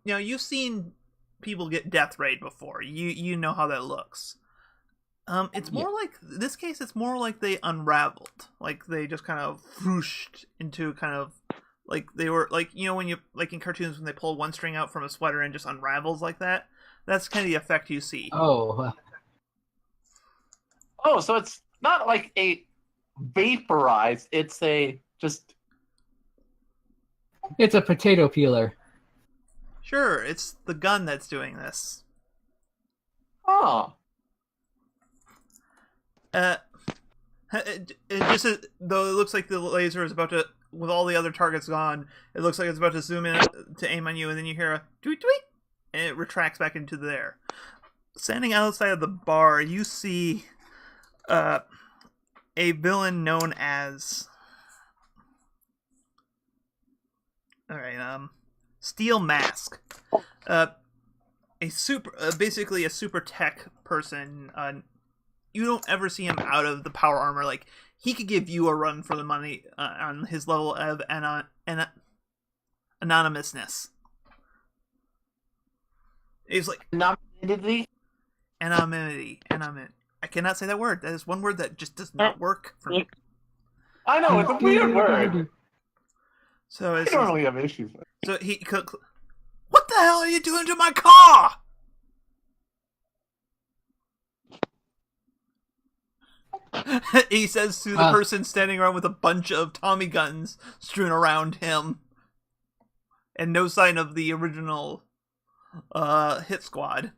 you've seen people get death rayed before. You know how that looks. It's more like this case. It's more like they unraveled, like they just kind of whooshed into kind of like they were like when you like in cartoons when they pull one string out from a sweater and just unravels like that. That's kind of the effect you see. Oh, so it's not like a vaporize. It's a just. It's a potato peeler. Sure, it's the gun that's doing this. Oh. Though it looks like the laser is about to, with all the other targets gone, it looks like it's about to zoom in to aim on you, and then you hear a tweet tweet, and it retracts back into there. Standing outside of the bar, you see a villain known as Steel Mask. Basically a super tech person. You don't ever see him out of the power armor. Like, he could give you a run for the money on his level of anonymousness. He's like Anonymity. I cannot say that word. That is one word that just does not work for me. I know, it's a weird word. So I normally have issues with it. So he could. What the hell are you doing to my car? He says to the person standing around with a bunch of Tommy guns strewn around him, and no sign of the original hit squad.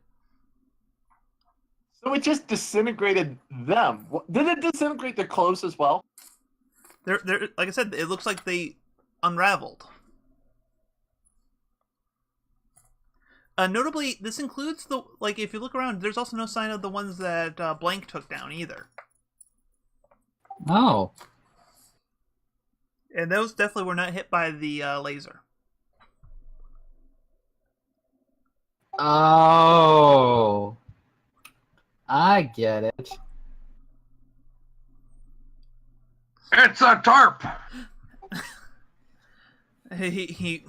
So it just disintegrated them. Did it disintegrate their clothes as well? They're like I said, it looks like they unraveled. Notably, this includes if you look around, there's also no sign of the ones that Blank took down either. Oh. And those definitely were not hit by the laser. Oh. I get it. It's a tarp! He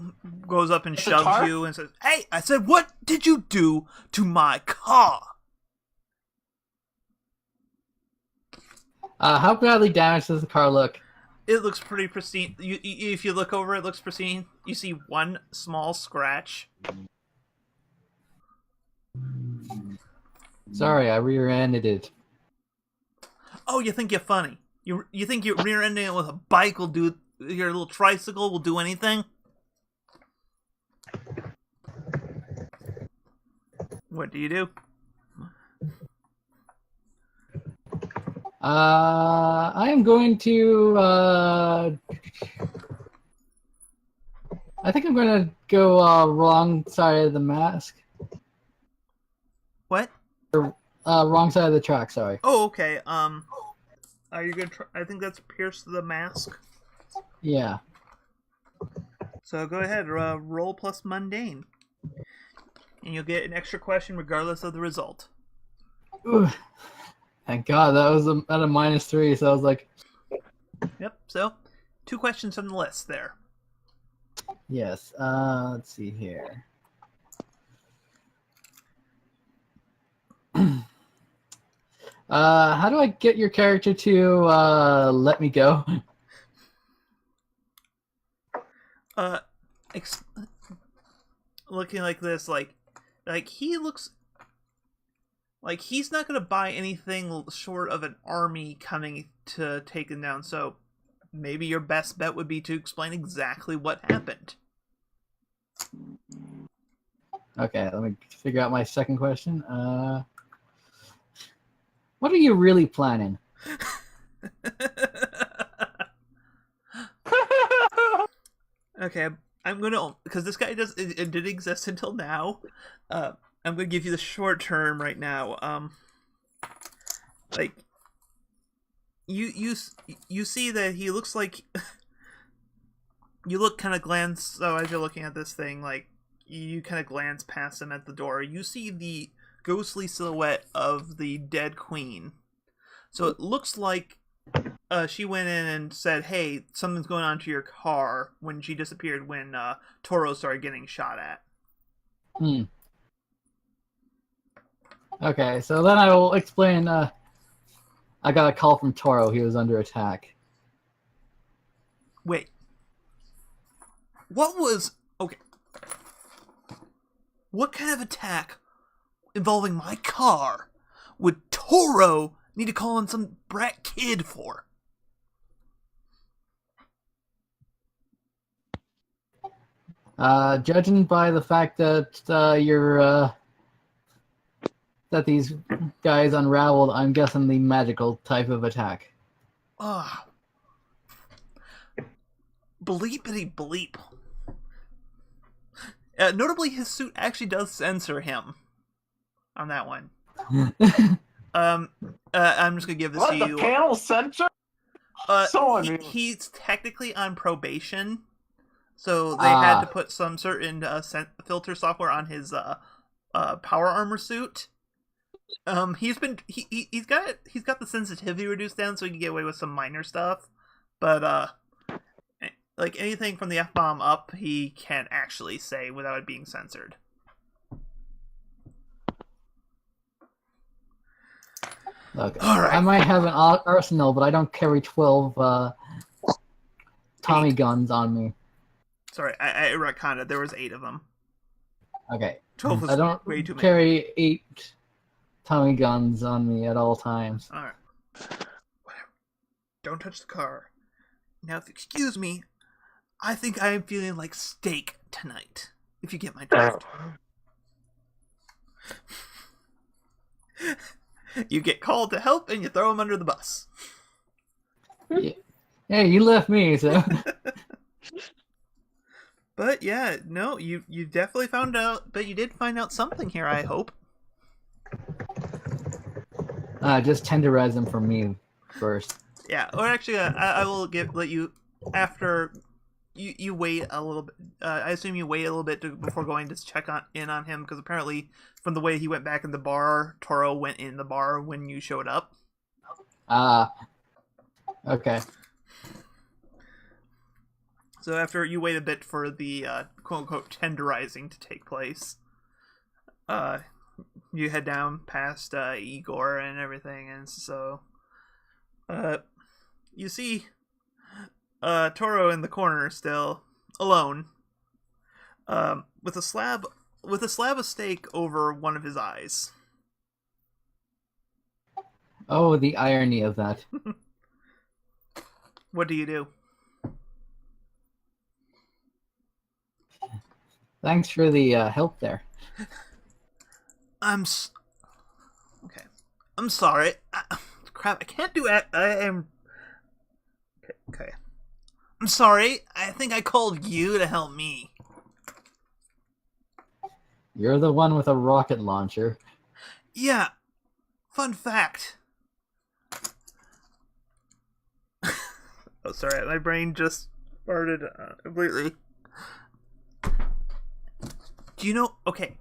goes up and It's a shoves tarp? you and says, "Hey, I said, what did you do to my car?" How badly damaged does the car look? It looks pretty pristine. If you look over, it looks pristine. You see one small scratch. Sorry, I rear-ended it. Oh, you think you're funny? You think you're rear-ending it with a bike will do? Your little tricycle will do anything? What do you do? I am going to. I think I'm going to go wrong side of the mask. What? Wrong side of the track. Sorry. Oh, okay. Are you gonna try? I think that's pierce the mask. Yeah. So go ahead, roll plus mundane, and you'll get an extra question regardless of the result. Ooh. Thank God that was at a -3, so I was like, Yep. So, 2 questions on the list there. yes. Let's see here. How do I get your character to let me go? Looking like this, like he looks like he's not gonna buy anything short of an army coming to take him down. So maybe your best bet would be to explain exactly what happened. Okay, let me figure out my second question. What are you really planning? Okay, I'm gonna, because this guy it did exist until now. I'm gonna give you the short term right now. Like you see that he looks like you look kind of glance. So as you're looking at this thing, like you kind of glance past him at the door. You see the ghostly silhouette of the dead queen. So it looks like she went in and said, "Hey, something's going on to your car," when she disappeared when Toro started getting shot at. Hmm. Okay, so then I will explain. I got a call from Toro. He was under attack. Wait. What was... Okay. What kind of attack involving my car would Toro need to call on some brat kid for? Judging by the fact that that these guys unraveled, I'm guessing the magical type of attack. Ah. Bleepity bleep. Notably, his suit actually does censor him on that one. I'm just gonna give this What, to the you. panel censor? So unreal. He's technically on probation, so they had to put some certain filter software on his power armor suit. He's got the sensitivity reduced down, so he can get away with some minor stuff, but like anything from the F-bomb up, he can't actually say without it being censored. Okay. All right. I might have an arsenal, but I don't carry 12 Tommy guns on me. Sorry, I retconned it. There was 8 of them. Okay. 12 was I don't way too many. carry 8 Tommy guns on me at all times. All right. Whatever. Don't touch the car. Now, if you excuse me, I think I am feeling like steak tonight. If you get my drift. You get called to help, and you throw him under the bus. Yeah. Hey, you left me, so. But yeah, no, you definitely found out, but you did find out something here, I hope. Just tenderize them for me first. Yeah, or actually, I will let you, after you wait a little bit. I assume you wait a little bit before going to check in on him, because apparently, from the way he went back in the bar, Toro went in the bar when you showed up. Okay. So after you wait a bit for the quote-unquote tenderizing to take place, you head down past Igor and everything, and so you see Toro in the corner still, alone, with a slab of steak over one of his eyes. Oh, the irony of that. What do you do? Thanks for the help there. Okay. I'm sorry. Crap, I can't do it. I am... Okay. I'm sorry. I think I called you to help me. You're the one with a rocket launcher. Yeah. Fun fact. Oh, sorry. My brain just farted completely. Do you know... Okay.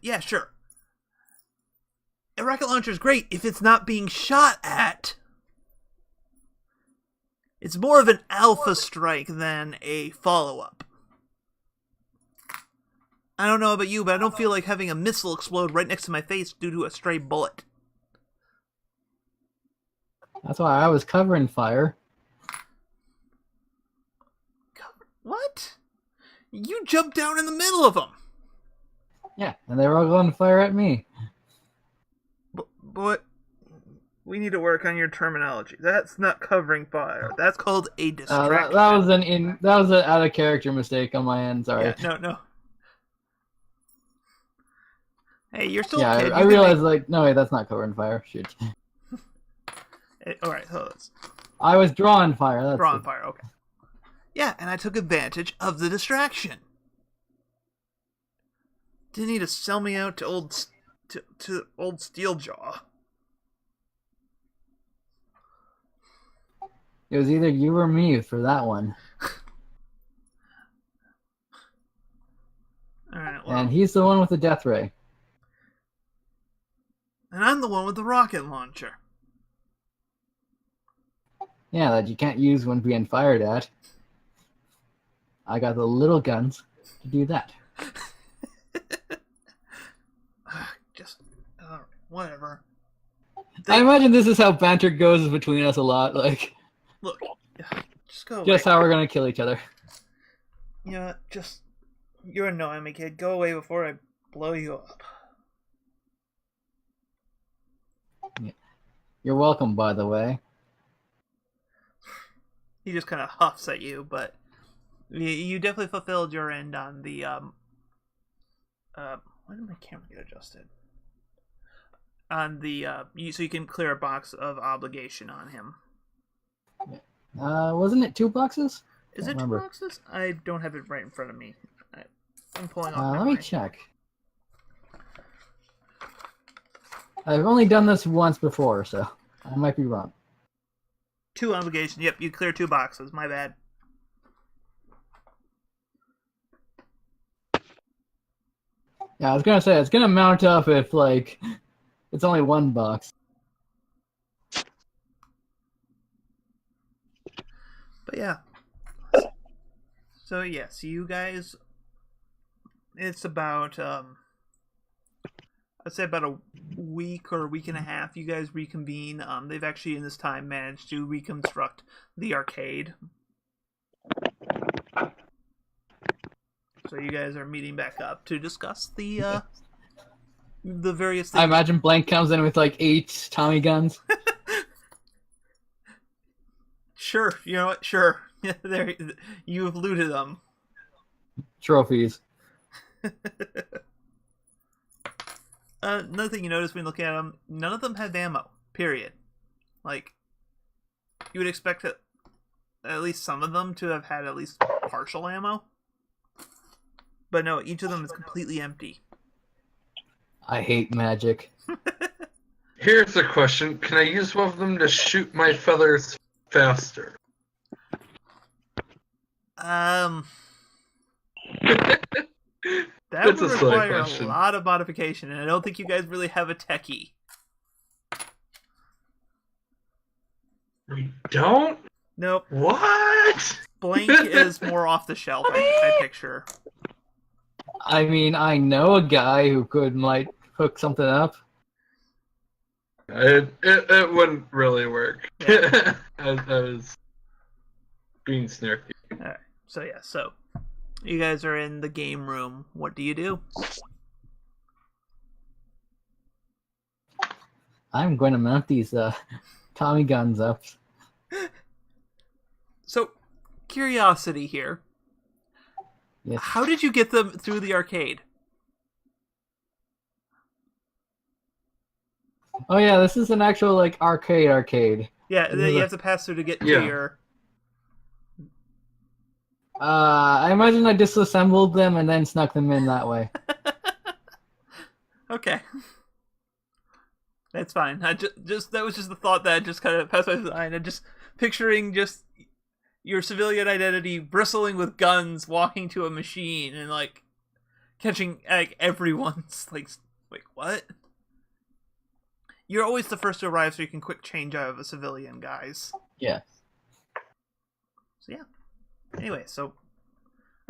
Yeah, sure. A rocket launcher is great if it's not being shot at. It's more of an alpha strike than a follow-up. I don't know about you, but I don't feel like having a missile explode right next to my face due to a stray bullet. That's why I was covering fire. What? You jumped down in the middle of them. Yeah, and they were all going fire at me. But we need to work on your terminology. That's not covering fire. That's called a distraction. That was an out of character mistake on my end. Sorry. Yeah, no. Hey, you're still yeah, a kid. I realized no, wait, that's not covering fire. Shoot. All right, so I was drawing fire. That's drawing fire. Okay. Yeah, and I took advantage of the distraction. Didn't need to sell me out to old Steeljaw. It was either you or me for that one. Alright, well. And he's the one with the death ray. And I'm the one with the rocket launcher. Yeah, that you can't use when being fired at. I got the little guns to do that. Just, whatever. I imagine this is how banter goes between us a lot. Like, Look, just go away. just how we're gonna kill each other. You know what, just... You're annoying me, kid. Go away before I blow you up. You're welcome, by the way. He just kind of huffs at you, but you definitely fulfilled your end on the why did my camera get adjusted? On the so you can clear a box of obligation on him. Wasn't it 2 boxes? Is Can't it remember. 2 boxes? I don't have it right in front of me. I'm pulling off Let memory. me check. I've only done this once before, so I might be wrong. 2 obligation. Yep, you clear 2 boxes. My bad. Yeah, I was gonna say it's gonna mount up if like it's only 1 box. But yeah. So yes, you guys. It's about I'd say about a week or a week and a half. You guys reconvene. They've actually in this time managed to reconstruct the arcade. So you guys are meeting back up to discuss the various things. I imagine Blank comes in with like 8 Tommy guns. Sure, you know what? Sure, there you've looted them. Trophies. Another thing you notice when looking at them, none of them have ammo. Period. Like, you would expect at least some of them to have had at least partial ammo. But no, each of them is completely empty. I hate magic. Here's a question. Can I use one of them to shoot my feathers faster? That That's would a silly require a question. lot of modification, and I don't think you guys really have a techie. We don't? Nope. What? Blank is more off the shelf, I picture. I mean, I know a guy who might hook something up. It wouldn't really work. Yeah. I was being snarky. Alright, so yeah, so you guys are in the game room. What do you do? I'm going to mount these Tommy guns up. So, curiosity here. Yes. How did you get them through the arcade? Oh yeah, this is an actual like arcade. Yeah, This is you a- have to pass through to get Yeah. to your... I imagine I disassembled them and then snuck them in that way. Okay. That's fine. I just that was just the thought that just kind of passed my mind. And just picturing just your civilian identity bristling with guns, walking to a machine and like catching like everyone's like what? You're always the first to arrive, so you can quick change out of a civilian, guys. Yeah. So yeah. Anyway, so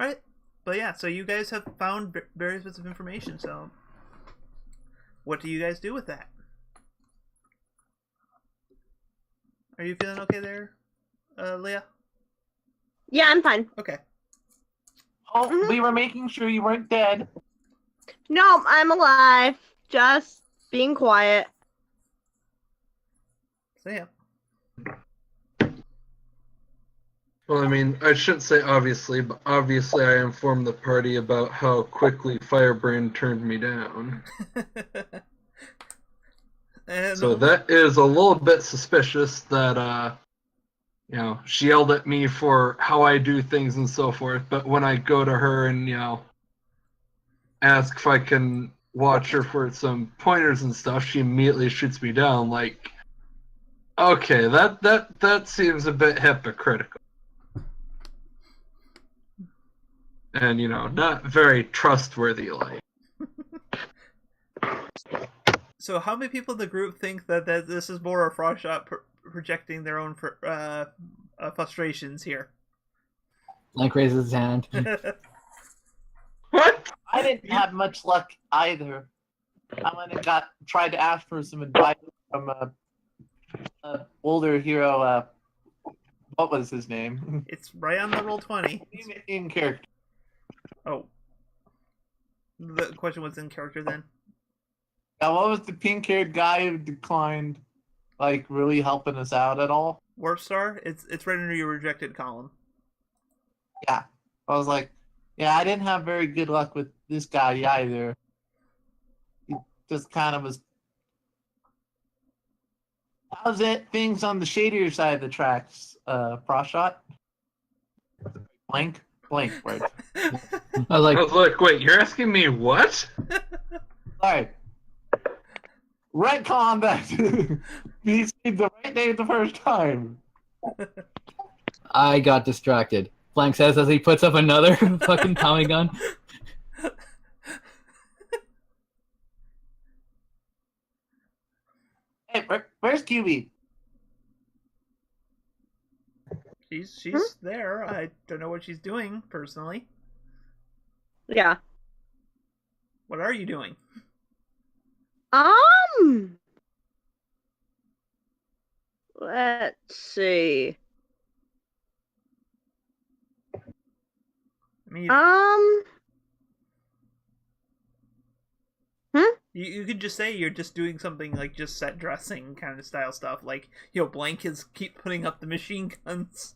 alright. But yeah, so you guys have found various bits of information, so what do you guys do with that? Are you feeling okay there, Leah? Yeah, I'm fine. Okay. Oh, we were making sure you weren't dead. No, I'm alive. Just being quiet. So yeah. Well, I mean, I shouldn't say obviously, but obviously I informed the party about how quickly Firebrand turned me down. And So that is a little bit suspicious that she yelled at me for how I do things and so forth. But when I go to her and ask if I can watch her for some pointers and stuff, she immediately shoots me down. Like, okay, that seems a bit hypocritical, and not very trustworthy. Like, So how many people in the group think that this is more a fraud shot projecting their own frustrations here? Link raises his hand. what? I didn't have much luck either. I went and tried to ask for some advice from a older hero. What was his name? It's right on the Roll20. In character. Oh. The question was in character then. Now, what was the pink-haired guy who declined, really helping us out at all? Warp Star? It's right under your rejected column. Yeah. I was like, yeah, I didn't have very good luck with this guy either. He just kind of was... How's it? Things on the shadier side of the tracks, Proshot? Blank, right? I was like, Look, wait, you're asking me what? Alright. Retcon that. He said the right name the first time. I got distracted. Blank says as he puts up another fucking Tommy gun. Hey, where's QB? She's there. I don't know what she's doing personally. Yeah. What are you doing? Let's see. I mean, you could just say you're just doing something like just set dressing kind of style stuff. Like, Blank is keep putting up the machine guns.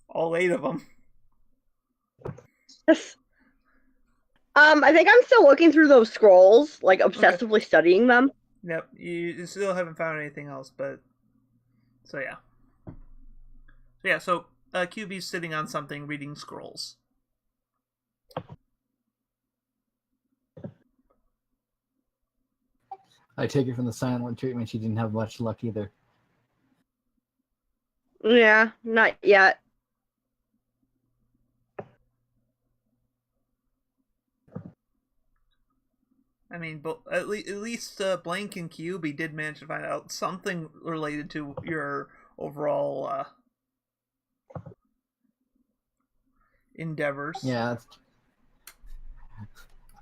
All 8 of them. I think I'm still looking through those scrolls, obsessively studying them. Yep, you still haven't found anything else, but... So, yeah. So QB's sitting on something, reading scrolls. I take it from the silent treatment she didn't have much luck either. Yeah, not yet. I mean, but at least Blank and QB did manage to find out something related to your overall endeavors. Yeah.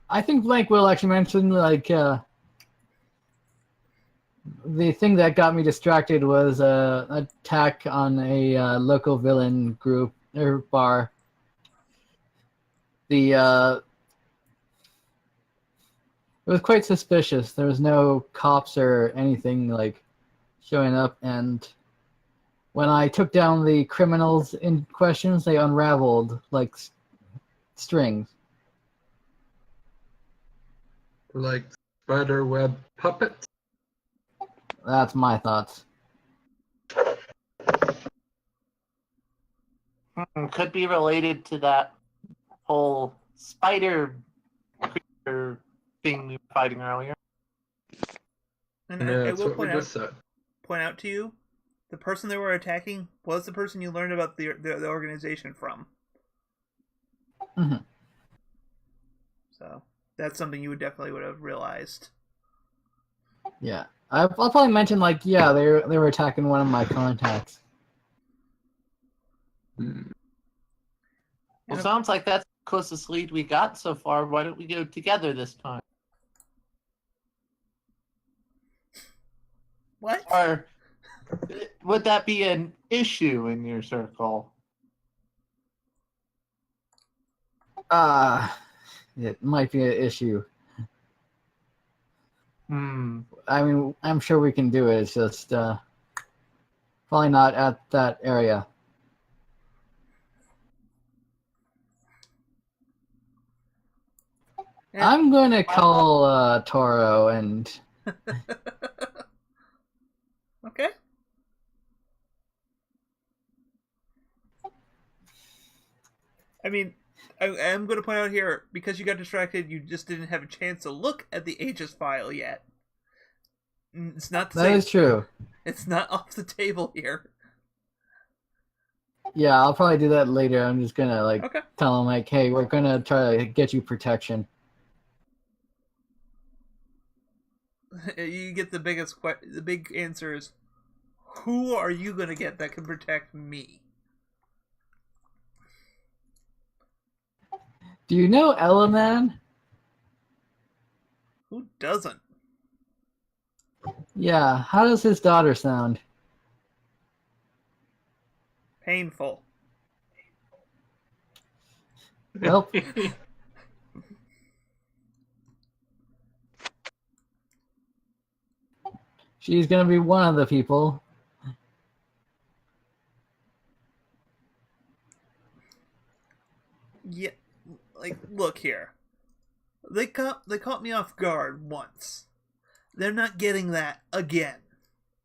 I think Blank will actually mention, the thing that got me distracted was an attack on a local villain group or bar. It was quite suspicious. There was no cops or anything showing up, and when I took down the criminals in questions, they unraveled like strings. Like spider web puppets? That's my thoughts. Could be related to that whole spider creature thing we were fighting earlier. And Yeah, I that's will what we just said. point out to you, the person they were attacking was the person you learned about the organization from. Mm-hmm. So that's something you would have realized. Yeah, I'll probably mention they were attacking one of my contacts. Well, sounds like that's the closest lead we got so far. Why don't we go together this time? What? Or would that be an issue in your circle? It might be an issue. I mean, I'm sure we can do it. It's just probably not at that area. Yeah. I'm going to call Toro and... Okay. I mean, I am going to point out here, because you got distracted, you just didn't have a chance to look at the Aegis file yet. It's not to That say is true. it's not off the table here. Yeah, I'll probably do that later. I'm just gonna Okay. tell him hey, we're gonna try to get you protection. You get the big answer is, who are you going to get that can protect me? Do you know Ellaman? Who doesn't? Yeah. How does his daughter sound? Painful. Well, she's gonna be one of the people. Yeah, look here. They caught me off guard once. They're not getting that again.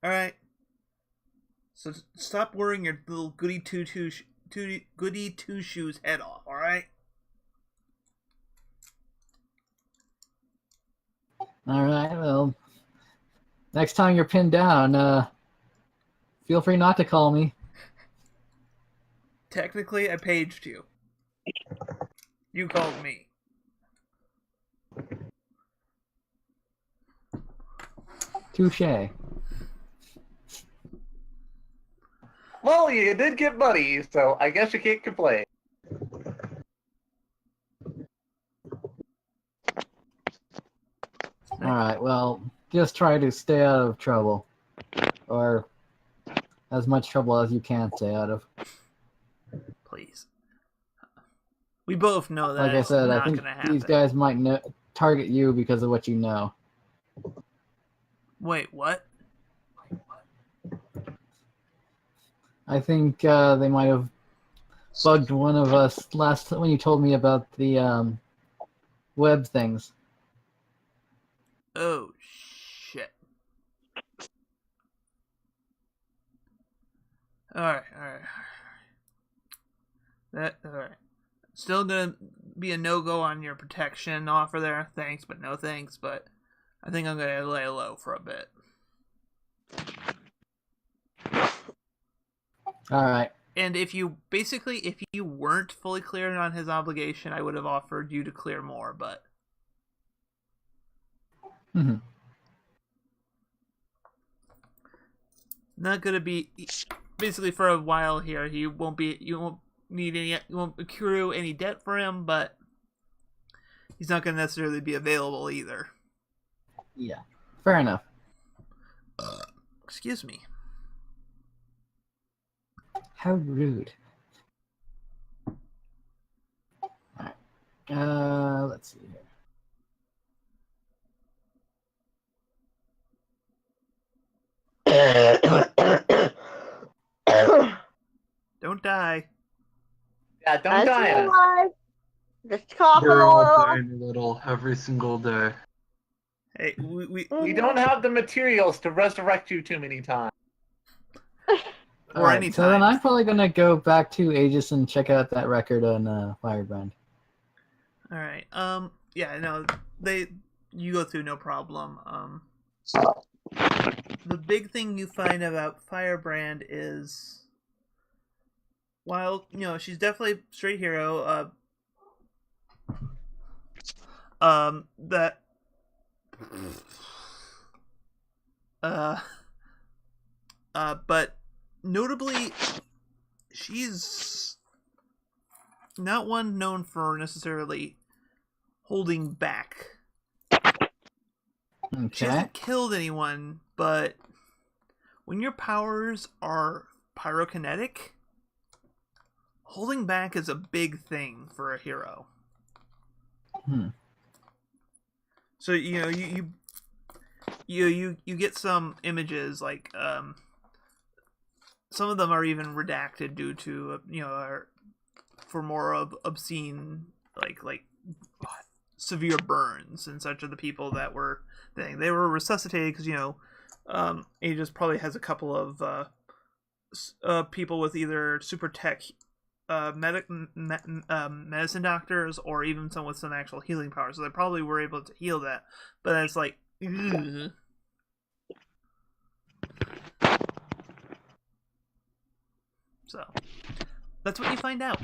All right. So stop worrying your little goody two shoes head off. All right. All right. Well, next time you're pinned down, feel free not to call me. Technically, I paged you. You called me. Touche. Well, you did get buddies, so I guess you can't complain. All right. Well, just try to stay out of trouble, or as much trouble as you can stay out of. Please. We both know that. Like I it's said, I not think gonna happen. these guys might target you because of what you know. Wait, what? I think they might have bugged one of us when you told me about the web things. Oh shit! All right. All right. Still gonna be a no-go on your protection offer there. Thanks, but no thanks. But I think I'm gonna lay low for a bit. All right. And if you weren't fully cleared on his obligation, I would have offered you to clear more, but Mm-hmm. not gonna be basically for a while here. You won't accrue any debt for him, but he's not gonna necessarily be available either. Yeah. Fair enough. Excuse me. How rude. All right. Let's see here. Don't die. Yeah, don't That's die on us. alive. Just coughing We're a all little. dying a little every single day. Hey, we We don't have the materials to resurrect you too many times. or All right, anytime. so then I'm probably gonna go back to Aegis and check out that record on Firebrand. All right. Yeah. No. You go through no problem. The big thing you find about Firebrand is, while she's definitely a straight hero, that but notably, she's not one known for necessarily holding back. She Okay. hasn't killed anyone, but when your powers are pyrokinetic, holding back is a big thing for a hero. So you get some images like some of them are even redacted due to for more of obscene like severe burns and such of the people that were they were resuscitated because Aegis probably has a couple of people with either super tech medicine doctors or even some with some actual healing power, so they probably were able to heal that. But it's like, ugh. So that's what you find out.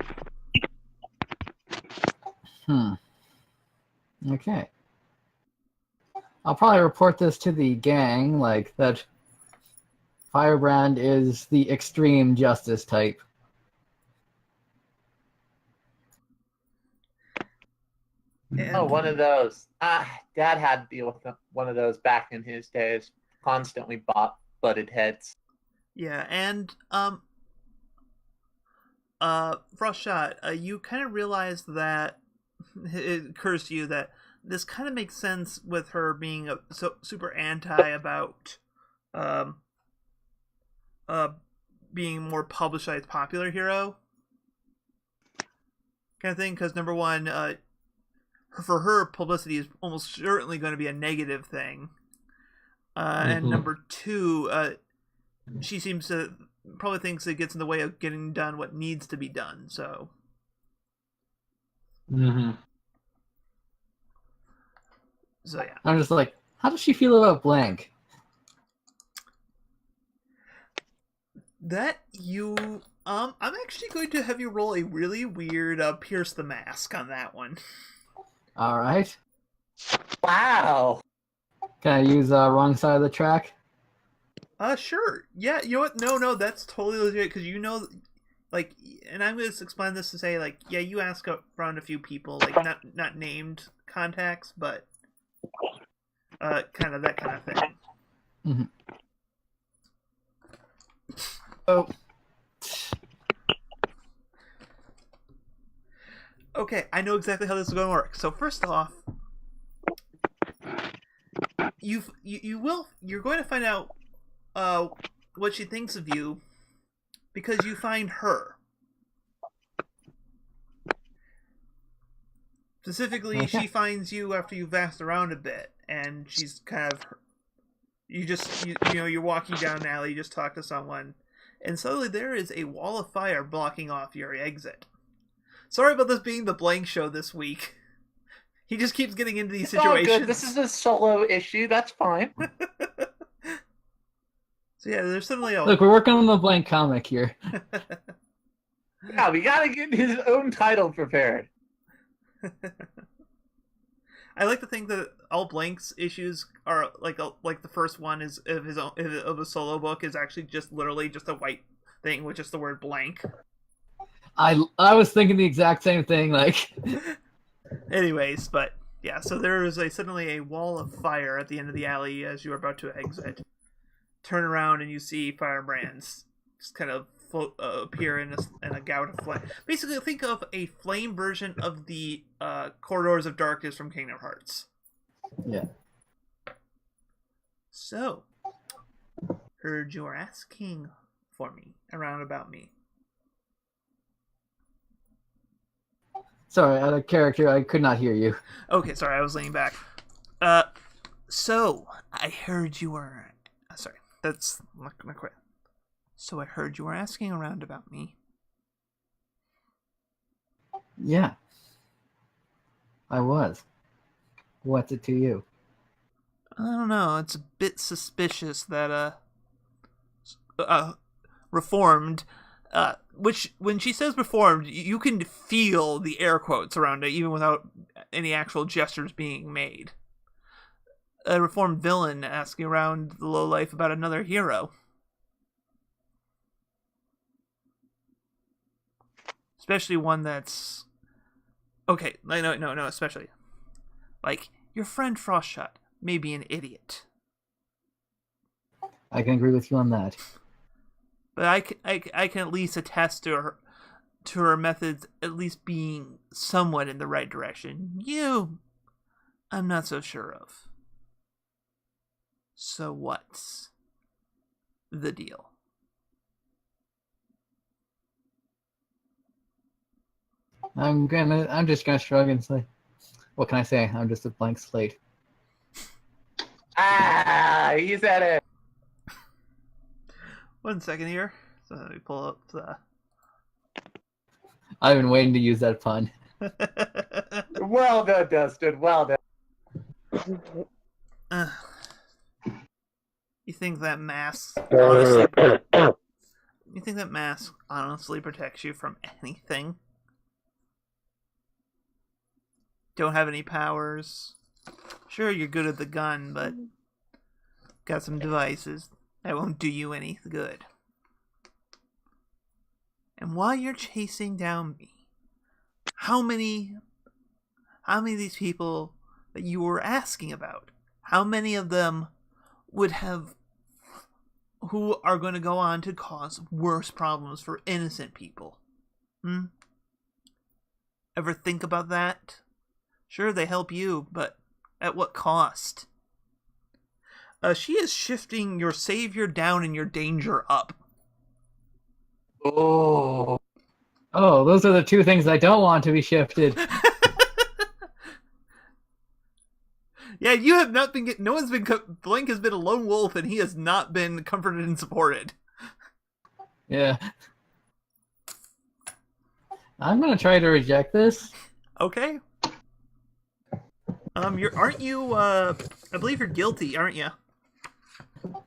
Okay. I'll probably report this to the gang, like that Firebrand is the extreme justice type. And, Oh, one of those. Dad had to deal with one of those back in his days. Constantly butted heads. yeah, and Frostshot, you kind of realize that it occurs to you that this kind of makes sense with her being so super anti about being more publicized popular hero kind of thing, because number one, for her, publicity is almost certainly going to be a negative thing, and number two, she seems to probably thinks it gets in the way of getting done what needs to be done. So so yeah, I'm just like, how does she feel about blank? that you I'm actually going to have you roll a really weird pierce the mask on that one. All right. Wow. Can I use wrong side of the track? Sure. Yeah, you know what? No, that's totally legit, because you know, like, and I'm going to explain this to say, like, yeah, you ask around a few people, like, not named contacts, but kind of that kind of thing. Mm-hmm. Oh. Okay, I know exactly how this is going to work. So first off, you're going to find out what she thinks of you because you find her. Specifically, she finds you after you've asked around a bit, and she's kind of you're walking down an alley, you just talk to someone, and suddenly there is a wall of fire blocking off your exit. Sorry about this being the blank show this week. He just keeps getting into these situations. All good. This is a solo issue. That's fine. So yeah, there's suddenly a... Look, we're working on the blank comic here. Yeah, we gotta get his own title prepared. I like to think that all Blank's issues are like the first one is of his own of a solo book is actually just literally just a white thing with just the word blank. I was thinking the exact same thing. Like, anyways, but yeah, so there is suddenly a wall of fire at the end of the alley as you are about to exit. Turn around and you see firebrands just kind of appear in a gout of flame. Basically, think of a flame version of the Corridors of Darkness from Kingdom Hearts. yeah. So, heard you were asking for me, around about me. Sorry, out of character, I could not hear you. Okay, sorry, I was leaning back. So, I heard you were... Sorry, that's not quite. So I heard you were asking around about me. Yeah. I was. What's it to you? I don't know, it's a bit suspicious that, Reformed, which, when she says Reformed, you can feel the air quotes around it, even without any actual gestures being made. A Reformed villain asking around the lowlife about another hero. Especially one that's... Okay, no, especially. Like, your friend Frostshot may be an idiot. I can agree with you on that. But I can at least attest to her methods at least being somewhat in the right direction. You, I'm not so sure of. So what's the deal? I'm just gonna shrug and say, what can I say? I'm just a blank slate. He said it. 1 second here. So let me pull up the... I've been waiting to use that pun. Well done, Dustin. Well done. You think that mask honestly protects you from anything? Don't have any powers. Sure, you're good at the gun, but got some devices that won't do you any good. And while you're chasing down me, how many of these people that you were asking about, how many of them who are going to go on to cause worse problems for innocent people? Ever think about that? Sure, they help you, but at what cost? She is shifting your savior down and your danger up. Oh. Oh, those are the two things I don't want to be shifted. Yeah, you have not been no one's been Blank has been a lone wolf and he has not been comforted and supported. Yeah. I'm gonna try to reject this. Okay. Aren't you I believe you're guilty, aren't you?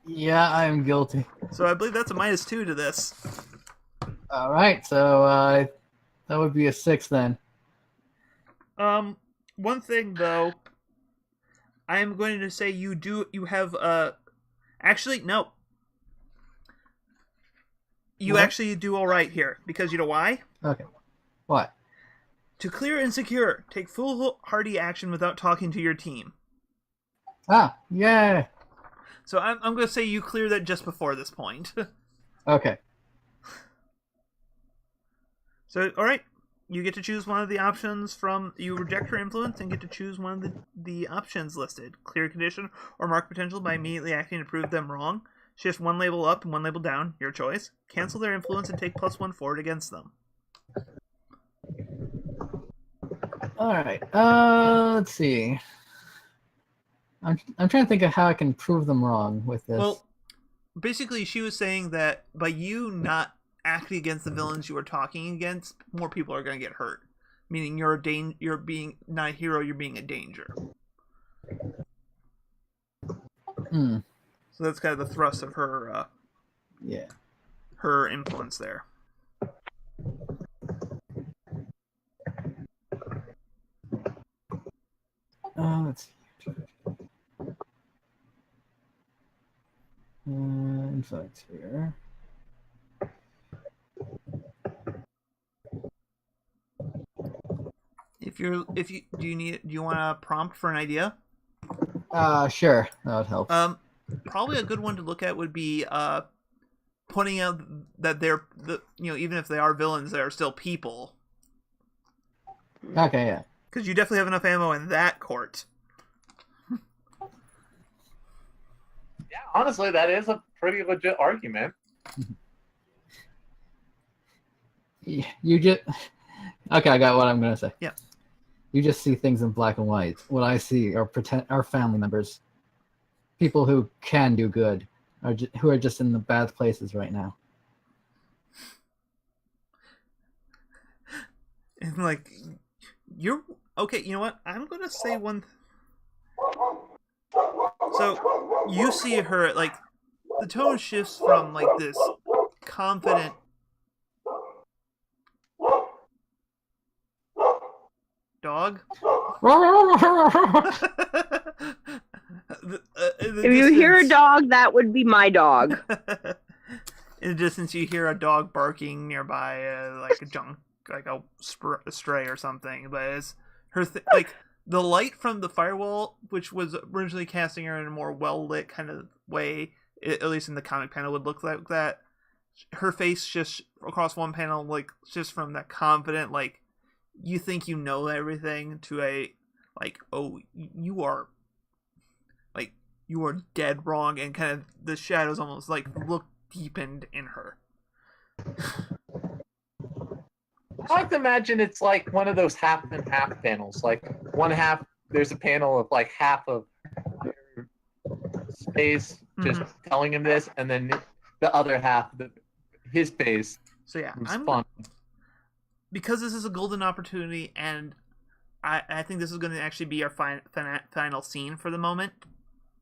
Yeah, I am guilty. So I believe that's a -2 to this. Alright, so that would be a 6 then. One thing though, I am going to say you have actually no. You What? actually do all right here because you know why? Okay. What? To clear and secure, take foolhardy action without talking to your team. Ah, yeah. So I'm going to say you clear that just before this point. Okay. So, all right, you get to choose one of the options from. You reject her influence and get to choose one of the options listed: clear condition or mark potential by immediately acting to prove them wrong. Shift one label up and one label down. Your choice. Cancel their influence and take +1 forward against them. All right. Let's see. I'm trying to think of how I can prove them wrong with this. Well, basically, she was saying that by you not acting against the villains you are talking against, more people are going to get hurt. Meaning you're being not a hero, you're being a danger. So that's kind of the thrust of her. Yeah. Her influence there. Let's see. Influence here. Do you want a prompt for an idea? Sure. That would help. Probably a good one to look at would be pointing out that even if they are villains, they are still people. Okay, yeah. Because you definitely have enough ammo in that court. Yeah, honestly, that is a pretty legit argument. You just... Okay, I got what I'm going to say. Yeah. You just see things in black and white. What I see are family members. People who can do good, who are just in the bad places right now. And like, you're... Okay, you know what? I'm going to say one... So, you see her, like, the tone shifts from, like, this confident... Dog? If you hear a dog, that would be my dog. In the distance, you hear a dog barking nearby, like a stray or something. But it's her, like the light from the firewall, which was originally casting her in a more well lit kind of way, at least in the comic panel, would look like that. Her face just across one panel, like just from that confident, like you think you know everything, to a like, oh, you are dead wrong, and kind of the shadows almost like look deepened in her. I like to imagine it's like one of those half and half panels. Like one half, there's a panel of like half of space just telling him this, and then the other half, his face. So yeah, responding. because this is a golden opportunity, and I think this is going to actually be our final scene for the moment,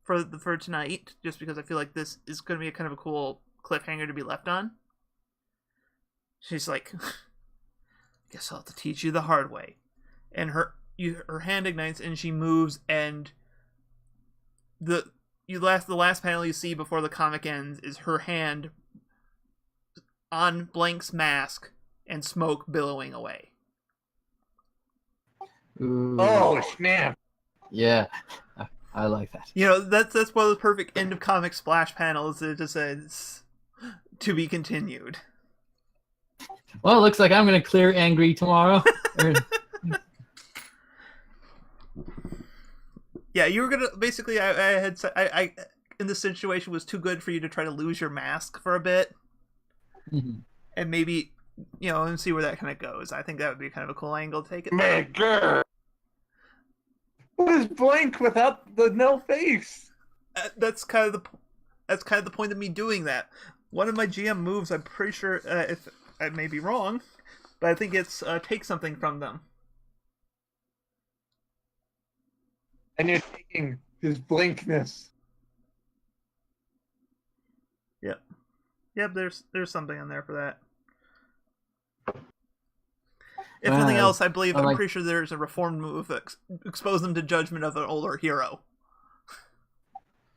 for tonight, just because I feel like this is going to be a kind of a cool cliffhanger to be left on. She's like, guess I'll have to teach you the hard way. And her hand ignites, and she moves, and the last panel you see before the comic ends is her hand on Blank's mask and smoke billowing away. Ooh. Oh, snap. Yeah, I like that. You know, that's one of the perfect end of comic splash panels. It just says, to be continued. Well, it looks like I'm gonna clear angry tomorrow. Yeah, you were gonna basically. I had said I in this situation was too good for you to try to lose your mask for a bit, and maybe and see where that kind of goes. I think that would be kind of a cool angle to take it. Man, girl. What is Blank without the no face? That's kind of the point of me doing that. One of my GM moves, I'm pretty sure, if I may be wrong, but I think it's take something from them. And you're taking his blankness. Yep. There's something in there for that. If nothing else, I'm pretty sure there's a reformed move that expose them to judgment of an older hero.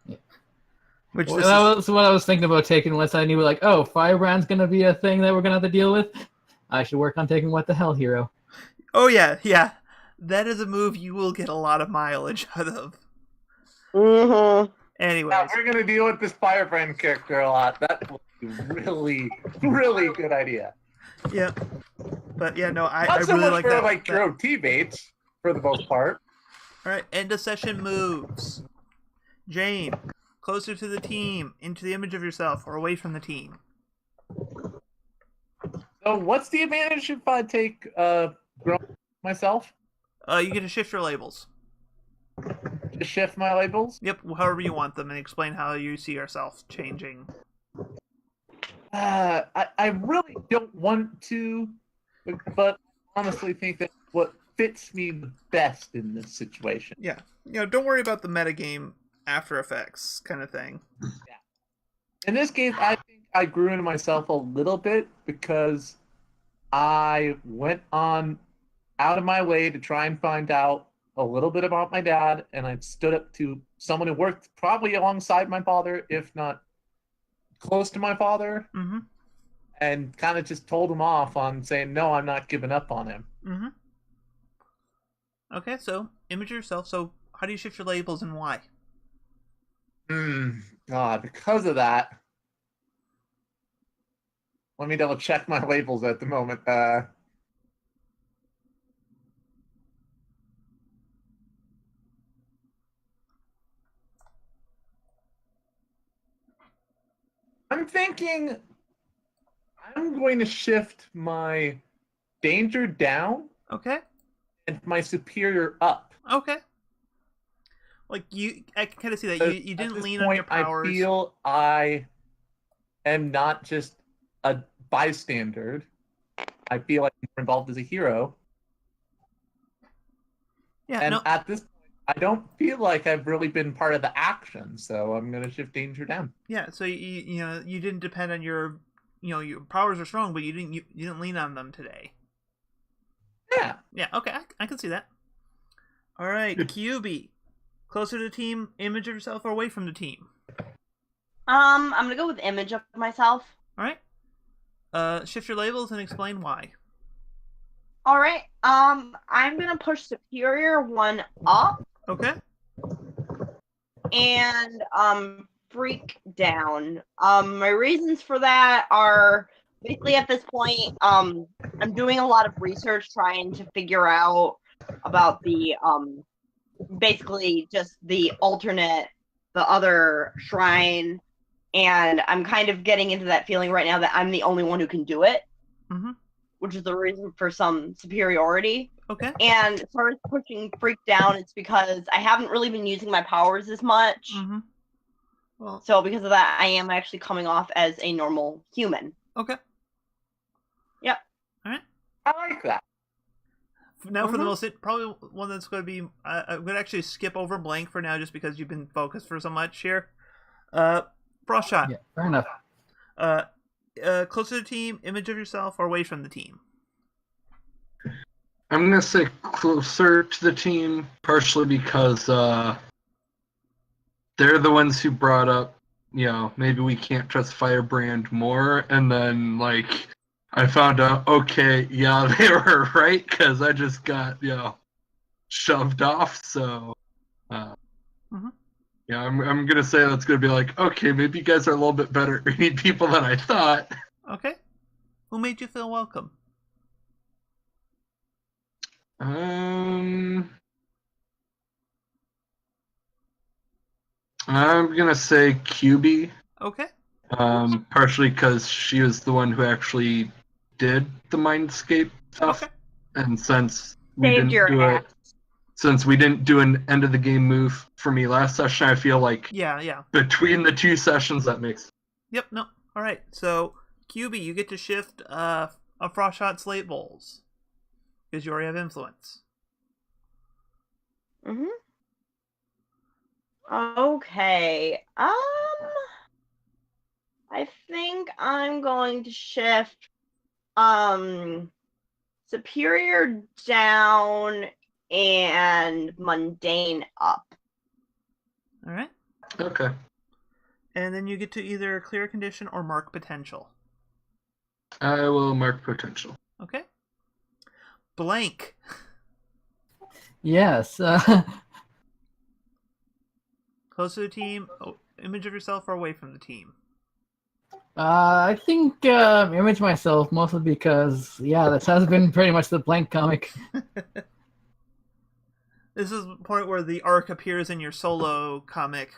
Yeah. Which that was what I was thinking about taking unless I knew, like, oh, Firebrand's going to be a thing that we're going to have to deal with. I should work on taking What the Hell Hero. Oh, yeah. That is a move you will get a lot of mileage out of. Mm-hmm. Anyways. Yeah, we're going to deal with this Firebrand character a lot. That was a really, really good idea. Yeah. But, yeah, no, I Not so really much like for, that. like, throw teammates, for the most part. All right, end of session moves. Jane, closer to the team, into the image of yourself, or away from the team. So what's the advantage if I take myself? You get to shift your labels. Just shift my labels? Yep, however you want them, and explain how you see yourself changing. I really don't want to, but honestly think that what fits me the best in this situation. Yeah, don't worry about the metagame After Effects kind of thing. Yeah. In this case, I think I grew into myself a little bit because I went on out of my way to try and find out a little bit about my dad, and I stood up to someone who worked probably alongside my father, if not close to my father, and kind of just told him off on saying, no, I'm not giving up on him. Okay, so image yourself. So how do you shift your labels and why? God, because of that, let me double check my labels at the moment. I'm thinking I'm going to shift my danger down. Okay. And my superior up. Okay. Like I can kind of see that you didn't lean on your powers. I feel I am not just a bystander. I feel like I'm involved as a hero. Yeah. And at this point, I don't feel like I've really been part of the action, so I'm gonna shift danger down. Yeah. So you didn't depend on your your powers are strong, but you didn't lean on them today. Yeah. Yeah. Okay. I can see that. All right, QB. Closer to the team, image of yourself, or away from the team? I'm gonna go with image of myself. All right. Shift your labels and explain why. All right. I'm gonna push superior one up. Okay. And freak down. My reasons for that are basically at this point, I'm doing a lot of research trying to figure out about the basically just the other shrine, and I'm kind of getting into that feeling right now that I'm the only one who can do it, which is the reason for some superiority. Okay. And as far as pushing freak down, it's because I haven't really been using my powers as much. Well, so because of that, I am actually coming off as a normal human. Okay. Yep. All right. I like that. Now for the most, probably one that's going to be, I'm going to actually skip over blank for now just because you've been focused for so much here. Frost shot. Yeah, fair enough. Closer to the team, image of yourself, or away from the team? I'm gonna say closer to the team, partially because they're the ones who brought up, maybe we can't trust Firebrand more, and then I found out, okay, yeah, they were right because I just got shoved off. So, I'm gonna say that's gonna be okay, maybe you guys are a little bit better reading people than I thought. Okay, who made you feel welcome? I'm gonna say QB. Okay. Partially because she was the one who actually did the Mindscape stuff, Okay. and since we Saved didn't your do ass. since we didn't do an end of the game move for me last session, I feel like Yeah. between the two sessions that makes. Yep. No. All right. So QB, you get to shift a Frost shot slate bowls because you already have influence. Mhm. Okay. I think I'm going to shift superior down and mundane up. All right. Okay. And then you get to either clear condition or mark potential. I will mark potential. Okay. Blank. Yes. Close to the team, image of yourself, or away from the team? I think image myself mostly because that has been pretty much the blank comic. This is the point where the arc appears in your solo comic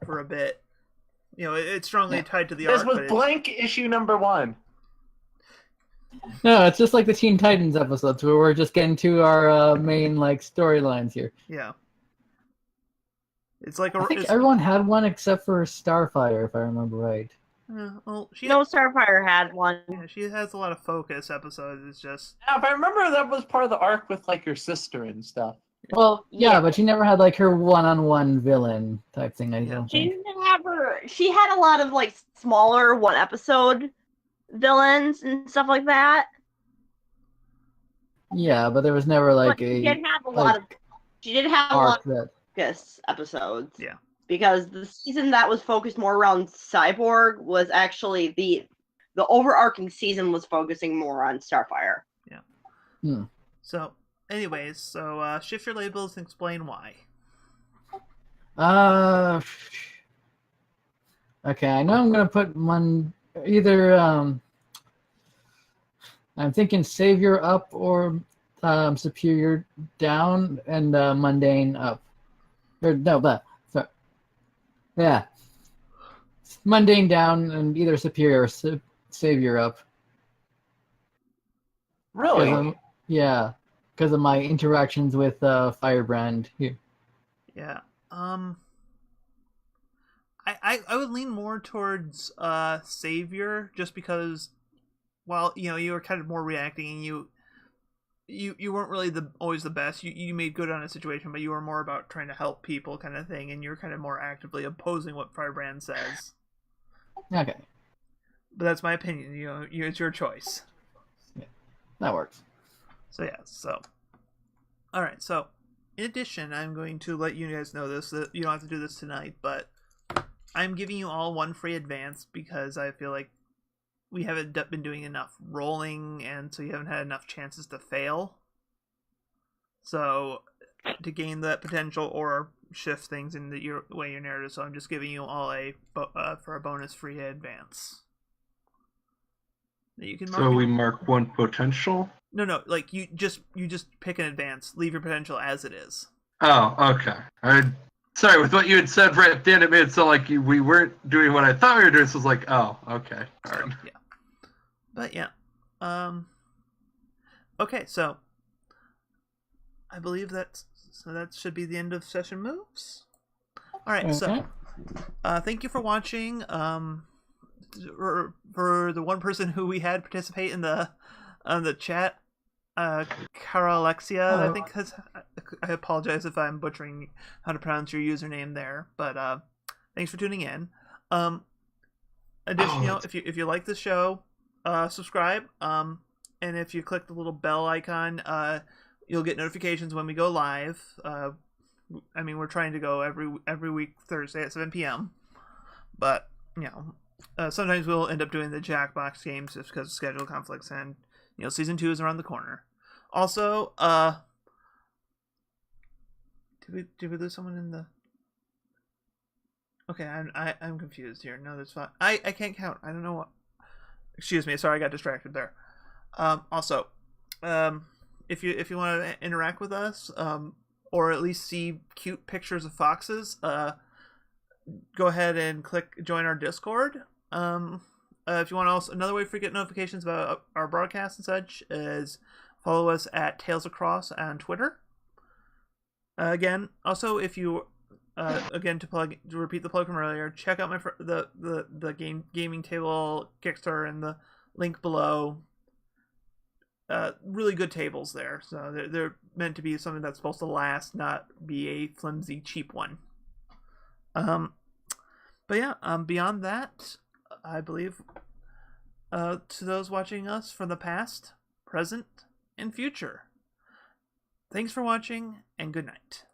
for a bit. It's strongly tied to the This arc. was but blank issue number 1. No, it's just like the Teen Titans episodes where we're just getting to our main storylines here. Yeah. It's like I think everyone had one except for Starfire, if I remember right. Well, No, Starfire had one. Yeah, she has a lot of focus episodes. It's just Now, if I remember, that was part of the arc with your sister and stuff. Well, Yeah. but she never had her one-on-one villain type thing. I don't She think. didn't have her. She had a lot of smaller one episode villains and stuff like that. Yeah, but there was never But she did have a lot of. She did have a lot arc that. focus episodes. Yeah. Because the season that was focused more around Cyborg was actually the overarching season was focusing more on Starfire. Hmm. so. Anyways, shift your labels and explain why. Okay, I know I'm gonna put either I'm thinking Savior up or Superior down and Mundane up. Or no, but sorry. Yeah, Mundane down and either Superior or Savior up. Really? Yeah, because of my interactions with Firebrand here. Yeah. I would lean more towards Savior just because while you were kind of more reacting and you weren't really always the best. You made good on a situation, but you were more about trying to help people kind of thing, and you're kind of more actively opposing what Firebrand says. Okay. But that's my opinion. It's your choice. Yeah, that works. So yeah, all right. So in addition, I'm going to let you guys know this. That you don't have to do this tonight, but I'm giving you all one free advance because I feel like we haven't been doing enough rolling, and so you haven't had enough chances to fail. So to gain that potential or shift things in your way your narrative, so I'm just giving you all for a bonus free advance. That you can mark. So we mark one potential. No, you just pick an advance. Leave your potential as it is. Oh, okay. Sorry, with what you had said right at the end, it made it sound like we weren't doing what I thought we were doing. So it was like, oh, okay. All right. Yeah. But yeah. Okay, so I believe that should be the end of session moves. All right, so thank you for watching. For the one person who we had participate in the chat, Cara Alexia, I think has. I apologize if I'm butchering how to pronounce your username there, but thanks for tuning in. Additionally, if you like the show, subscribe. And if you click the little bell icon, you'll get notifications when we go live. I mean, we're trying to go every week Thursday at 7 p.m. But sometimes we'll end up doing the Jackbox games just because of schedule conflicts, and season 2 is around the corner. Also, did we lose someone in the? Okay, I'm confused here. No, that's fine. I can't count. I don't know what. Excuse me. Sorry, I got distracted there. Also, if you want to interact with us, or at least see cute pictures of foxes, go ahead and join our Discord. If you want to also, another way to get notifications about our broadcasts and such is follow us at Tales Across on Twitter. Again, also if you again to repeat the plug from earlier, check out the gaming table Kickstarter and the link below. Really good tables there, so they're meant to be something that's supposed to last, not be a flimsy cheap one. But yeah, beyond that, I believe to those watching us from the past, present, and future, thanks for watching, and good night.